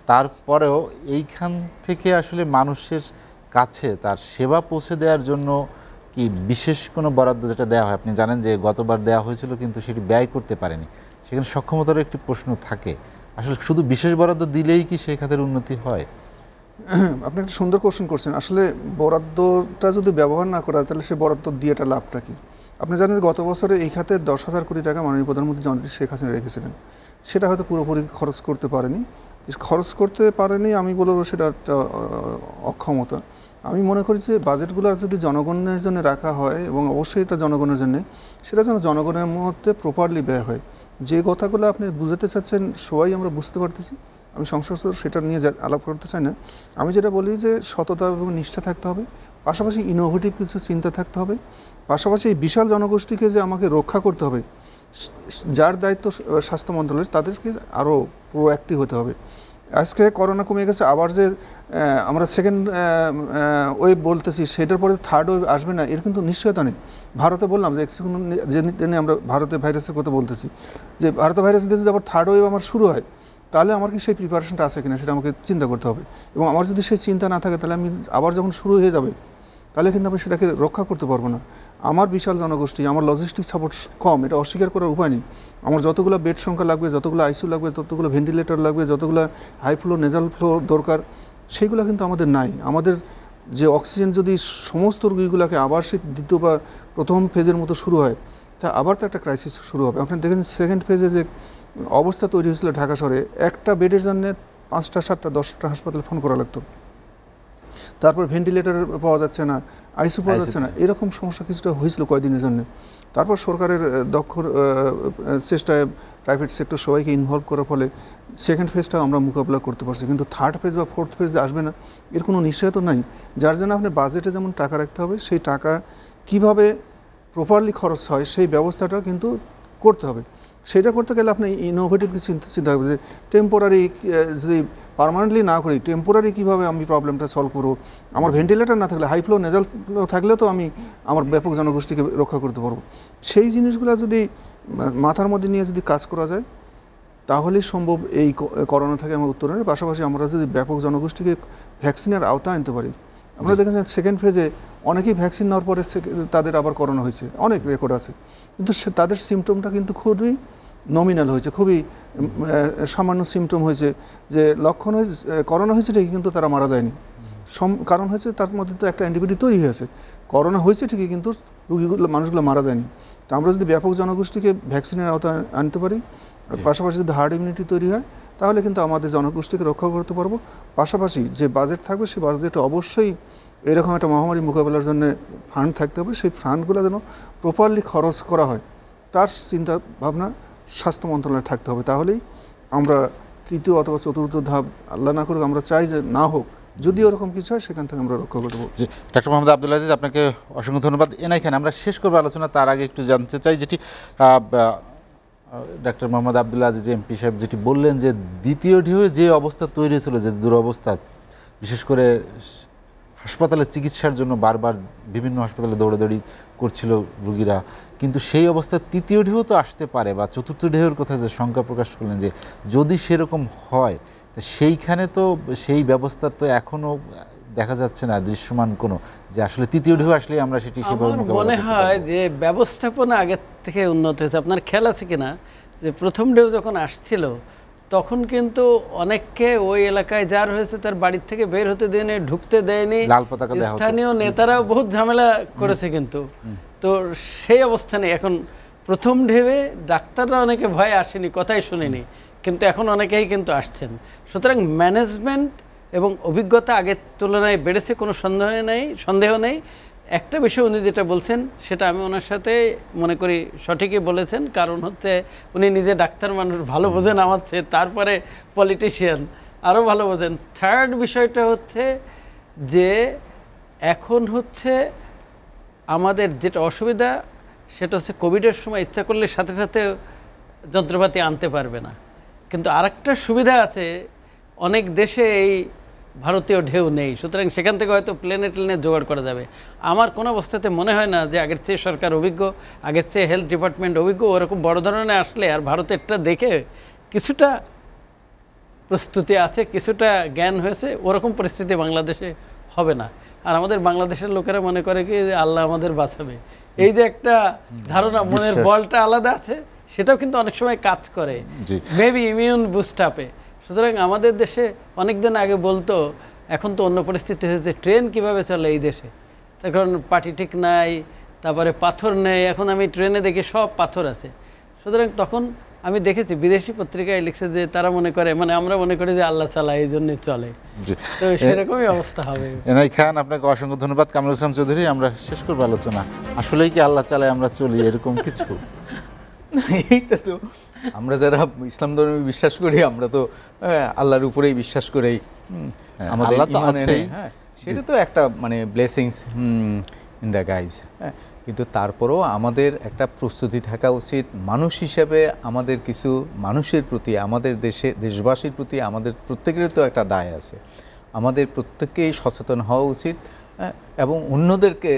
তারপরেও এইখান থেকে আসলে মানুষের কাছে তার সেবা পৌঁছে দেওয়ার জন্য কি বিশেষ কোনো বরাদ্দ যেটা দেওয়া হয়? আপনি জানেন যে গতবার দেওয়া হয়েছিল কিন্তু সেটি ব্যয় করতে পারেনি, সেখানে সক্ষমতারও একটি প্রশ্ন থাকে। আসলে শুধু বিশেষ বরাদ্দ দিলেই কি সেই খাতের উন্নতি হয়? আপনি একটা সুন্দর কোশ্চেন করছেন। আসলে বরাদ্দটা যদি ব্যবহার না করা তাহলে সে বরাদ্দ দিয়েটা লাভটা কি? আপনি জানেন গত বছরে এই খাতে 10,000 কোটি টাকা মাননীয় প্রধানমন্ত্রী জননেত্রী শেখ হাসিনা রেখেছিলেন, সেটা হয়তো পুরোপুরি খরচ করতে পারেনি। আমি বলবো সেটা একটা অক্ষমতা। আমি মনে করি যে বাজেটগুলো যদি জনগণের জন্য রাখা হয়, এবং অবশ্যই এটা জনগণের জন্য, সেটা যেন জনগণের মধ্যে প্রপারলি ব্যয় হয়। যে কথাগুলো আপনি বুঝাতে চাচ্ছেন সবাই আমরা বুঝতে পারতেছি, আমি সংসদ সেটা নিয়ে আলাপ করতে চাই না। আমি যেটা বলি যে সততা এবং নিষ্ঠা থাকতে হবে, পাশাপাশি ইনোভেটিভ কিছু চিন্তা থাকতে হবে, পাশাপাশি এই বিশাল জনগোষ্ঠীকে যে আমাকে রক্ষা করতে হবে, যার দায়িত্ব স্বাস্থ্য মন্ত্রণালয়ের, তাদেরকে আরও প্রোঅ্যাক্টিভ হতে হবে। আজকে করোনা কমে গেছে, আবার যে আমরা সেকেন্ড ওয়েভ বলতেছি, সেটার পরে থার্ড ওয়েভ আসবে না এর কিন্তু নিশ্চয়তা নেই। ভারতে বললাম যে যে আমরা ভারতে ভাইরাসের কথা বলতেছি, যে ভারতে ভাইরাস দিয়েছে যে আবার থার্ড ওয়েভ আমার শুরু হয়, তাহলে আমার কি সেই প্রিপারেশনটা আছে কিনা সেটা আমাকে চিন্তা করতে হবে। এবং আমার যদি সেই চিন্তা না থাকে, তাহলে আমি আবার যখন শুরু হয়ে যাবে, তাহলে কিন্তু আমি সেটাকে রক্ষা করতে পারবো না। আমার বিশাল জনগোষ্ঠী, আমার লজিস্টিক সাপোর্ট কম, এটা অস্বীকার করার উপায় নেই। আমার যতগুলো বেড সংখ্যা লাগবে, যতগুলো আইসিইউ লাগবে, যতগুলো ভেন্টিলেটর লাগবে, যতগুলো হাই ফ্লো নেজাল ফ্লো দরকার, সেইগুলো কিন্তু আমাদের নাই। আমাদের যে অক্সিজেন যদি সমস্ত রোগীগুলোকে আবার সে দ্বিতীয় বা প্রথম ফেজের মতো শুরু হয়, তা আবার তো একটা ক্রাইসিস শুরু হবে। আপনি দেখেন সেকেন্ড ফেজে যে অবস্থা তৈরি হয়েছিল ঢাকা শহরে, একটা বেডের জন্য 5টা 7টা 10টা হাসপাতালে ফোন করা লাগতো। তারপর ভেন্টিলেটর পাওয়া যাচ্ছে না, আইসিইউ পাওয়া যাচ্ছে না, এরকম সমস্যা কিছুটা হয়েছিল কয়েকদিনের জন্য। তারপর সরকারের দক্ষ চেষ্টায় প্রাইভেট সেক্টর সবাইকে ইনভলভ করার ফলে সেকেন্ড ফেজটাও আমরা মোকাবিলা করতে পারছি। কিন্তু থার্ড ফেজ বা ফোর্থ ফেজ আসবে না এর কোনো নিশ্চয়তা নাই। যার জন্য আপনি বাজেটে যেমন টাকা রাখতে হবে, সেই টাকা কিভাবে প্রপারলি খরচ হয় সেই ব্যবস্থাটা কিন্তু করতে হবে। সেটা করতে গেলে আপনি ইনোভেটিভ কিছু চিন্তা হবে, যে টেম্পোরারি যদি পার্মানেন্টলি না করি, টেম্পোরারি কীভাবে আমি প্রবলেমটা সলভ করবো। আমার ভেন্টিলেটর না থাকলে, হাই ফ্লো নেজাল ফ্লো থাকলে তো আমি আমার ব্যাপক জনগোষ্ঠীকে রক্ষা করতে পারবো। সেই জিনিসগুলো যদি মাথার মধ্যে নিয়ে যদি কাজ করা যায়, তাহলেই সম্ভব এই করোনা থেকে আমার উত্তরণের। পাশাপাশি আমরা যদি ব্যাপক জনগোষ্ঠীকে ভ্যাকসিনের আওতায় আনতে পারি। আমরা দেখেছেন সেকেন্ড ফেজে অনেকেই ভ্যাকসিন নেওয়ার পরে তাদের আবার করোনা হয়েছে, অনেক রেকর্ড আছে, কিন্তু তাদের সিমটমটা কিন্তু খুবই নমিনাল হয়েছে, খুবই সামান্য সিমটম হয়েছে, যে লক্ষণ হয়েছে করোনা হয়েছে ঠিকই, কিন্তু তারা মারা যায়নি। কারণ হয়েছে তার মধ্যে তো একটা অ্যান্টিবডি তৈরি হয়েছে। করোনা হয়েছে ঠিকই, কিন্তু রোগীগুলো মানুষগুলো মারা যায়নি। তো আমরা যদি ব্যাপক জনগোষ্ঠীকে ভ্যাকসিনের আওতায় আনতে পারি, পাশাপাশি যদি হার্ড ইমিউনিটি তৈরি হয়, তাহলে কিন্তু আমাদের জনগোষ্ঠীকে রক্ষা করতে পারবো। পাশাপাশি যে বাজেট থাকবে সেই বাজেটে অবশ্যই এরকম একটা মহামারী মোকাবেলার জন্য ফান্ড থাকতে হবে। সেই ফান্ডগুলো যেন প্রপারলি খরচ করা হয়, তার চিন্তা ভাবনা স্বাস্থ্য মন্ত্রণালয়ে থাকতে হবে। তাহলেই আমরা তৃতীয় অথবা চতুর্থ ধাপ, আল্লাহ না করুক, আমরা চাই যে না হোক, যদি ওরকম কিছু হয় সেখান থেকে আমরা রক্ষা করতে পারবো। জি, ডক্টর মোহাম্মদ আব্দুল আজিজ, আপনাকে অসংখ্য ধন্যবাদ। এনাই খান, আমরা শেষ করবো আলোচনা, তার আগে একটু জানতে চাই যেটি ডক্টর মোহাম্মদ আব্দুল আজিজ এমপি সাহেব যেটি বললেন যে দ্বিতীয় ঢেউয়ে যে অবস্থা তৈরি হয়েছিল, যে দুরবস্থা, বিশেষ করে হাসপাতালে চিকিৎসার জন্য বারবার বিভিন্ন হাসপাতালে দৌড়াদৌড়ি করছিল রুগীরা, কিন্তু সেই অবস্থা তৃতীয় ঢেউ তো আসতে পারে, বা চতুর্থ ঢেউয়ের কথা যে শঙ্কা প্রকাশ করলেন যে যদি সেরকম হয়, সেইখানে তো সেই ব্যবস্থা তো এখনও দেখা যাচ্ছে না দৃশ্যমান কোনো, যে আসলে তৃতীয় ঢেউ আসলে আমরা সেটি সেভাবে আমার মোকাবেলা মনে করতে হয় পারবো। যে ব্যবস্থাপনা আগের থেকে উন্নত হয়েছে। আপনার খেয়াল আছে কিনা যে প্রথম ঢেউ যখন আসছিল তখন কিন্তু অনেককে ওই এলাকায় যার হয়েছে তার বাড়ির থেকে বের হতে দেয়নি, ঢুকতে দেয়নি, লাল পতাকা দেওয়া হতো। স্থানীয় নেতারাও বহুত ঝামেলা করেছে। কিন্তু তো সেই অবস্থানে এখন প্রথম ঢেউয়ে ডাক্তাররা অনেকে ভয়ে আসেনি, কথাই শুনিনি, কিন্তু এখন অনেকেই কিন্তু আসছেন। সুতরাং ম্যানেজমেন্ট এবং অভিজ্ঞতা আগের তুলনায় বেড়েছে, কোনো সন্দেহ নেই। একটা বিষয় উনি যেটা বলছেন সেটা আমি ওনার সাথে মনে করি সঠিকই বলেছেন, কারণ হচ্ছে উনি নিজে ডাক্তার মানুষ, ভালো বোঝেন আমার চেয়ে, তারপরে পলিটিশিয়ান আরও ভালো বোঝেন। থার্ড বিষয়টা হচ্ছে যে এখন হচ্ছে আমাদের যেটা অসুবিধা সেটা হচ্ছে কোভিডের সময় ইচ্ছা করলে সাথে সাথে যন্ত্রপাতি আনতে পারবে না, কিন্তু আরেকটা সুবিধা আছে, অনেক দেশে এই ভারতীয় ঢেউ নেই, সুতরাং সেখান থেকে হয়তো প্লেনে জোগাড় করা যাবে। আমার কোনো অবস্থাতে মনে হয় না যে আগের চেয়ে সরকার অভিজ্ঞ, আগের চেয়ে হেলথ ডিপার্টমেন্ট অভিজ্ঞ, ওরকম বড় ধরনের আসলে আর ভারতেরটা দেখে কিছুটা প্রস্তুতি আছে, কিছুটা জ্ঞান হয়েছে, ওরকম পরিস্থিতি বাংলাদেশে হবে না। আর আমাদের বাংলাদেশের লোকেরা মনে করে কি যে আল্লাহ আমাদের বাঁচাবে, এই যে একটা ধারণা, মনের বলটা আলাদা আছে, সেটাও কিন্তু অনেক সময় কাজ করে, মেবি ইমিউন বুস্ট আপে। সুতরাং আমাদের দেশে অনেক দিন আগে বলতো, এখন তো অন্য পরিস্থিতি হয়েছে, ট্রেন কিভাবে চলে এই দেশে, তার কারণ পাটি ঠিক নাই, তারপরে পাথর নেই, এখন আমি ট্রেনে দেখি সব পাথর আছে। সুতরাং তখন আমি দেখেছি বিদেশি পত্রিকায় লিখছে যে তারা মনে করে, মানে আমরা মনে করি যে আল্লাহ চালায়, এই জন্য চলে, তো সেরকমই অবস্থা হবে। এনাই খান, আপনাকে অসংখ্য ধন্যবাদ। কামরুল ইসলাম চৌধুরী, আমরা শেষ করবো আলোচনা। আসলেই কি আল্লাহ চালায় আমরা চলি, এরকম কিছু? এইটা তো আমরা যারা ইসলাম ধর্মে বিশ্বাস করি, আমরা তো আল্লাহর উপরেই বিশ্বাস করেই আমাদের আল্লাহ তো ঈমানের, আছেই। হ্যাঁ, সেটা তো একটা মানে ব্লেসিংস ইন দ্য গাইজ। কিন্তু তারপরেও আমাদের একটা প্রস্তুতি থাকা উচিত মানুষ হিসেবে। আমাদের কিছু মানুষের প্রতি, আমাদের দেশবাসীর প্রতি আমাদের প্রত্যেকের তো একটা দায় আছে। আমাদের প্রত্যেককেই সচেতন হওয়া উচিত, এবং অন্যদেরকে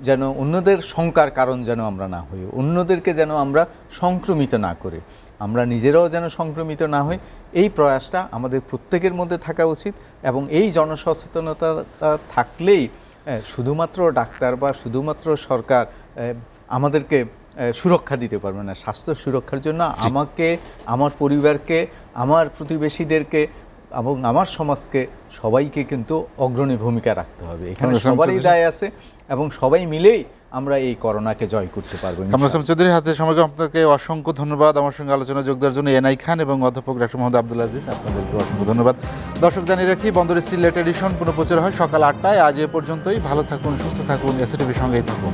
যেন, অন্যদের শঙ্কার কারণ যেন আমরা না হই, অন্যদেরকে যেন আমরা সংক্রমিত না করি, আমরা নিজেরাও যেন সংক্রমিত না হই, এই প্রয়াসটা আমাদের প্রত্যেকের মধ্যে থাকা উচিত। এবং এই জনসচেতনতা থাকলেই শুধুমাত্র ডাক্তার বা শুধুমাত্র সরকার আমাদেরকে সুরক্ষা দিতে পারবে না। স্বাস্থ্য সুরক্ষার জন্য আমাকে, আমার পরিবারকে, আমার প্রতিবেশীদেরকে এবং আমার সমাজকে, সবাইকে কিন্তু অগ্রণী ভূমিকা রাখতে হবে। এখানে সবারই দায় আছে এবং সবাই মিলেই আমরা এই করোনাকে জয় করতে পারবো। কামরুল ইসলাম চৌধুরীর হাতে সময়কে আপনাকে অসংখ্য ধন্যবাদ আমার সঙ্গে আলোচনা যোগ দেওয়ার জন্য। এনাই খান এবং অধ্যাপক ডক্টর মোহাম্মদ আব্দুল আজিজ, আপনাদেরকে অসংখ্য ধন্যবাদ। দর্শক জানিয়ে রাখি, বন্দর স্টিল লেট এডিশন পুনঃপ্রচার হয় সকাল ৮টায়। আজ এ পর্যন্তই। ভালো থাকুন, সুস্থ থাকুন, এসএটিভির সঙ্গেই থাকুন।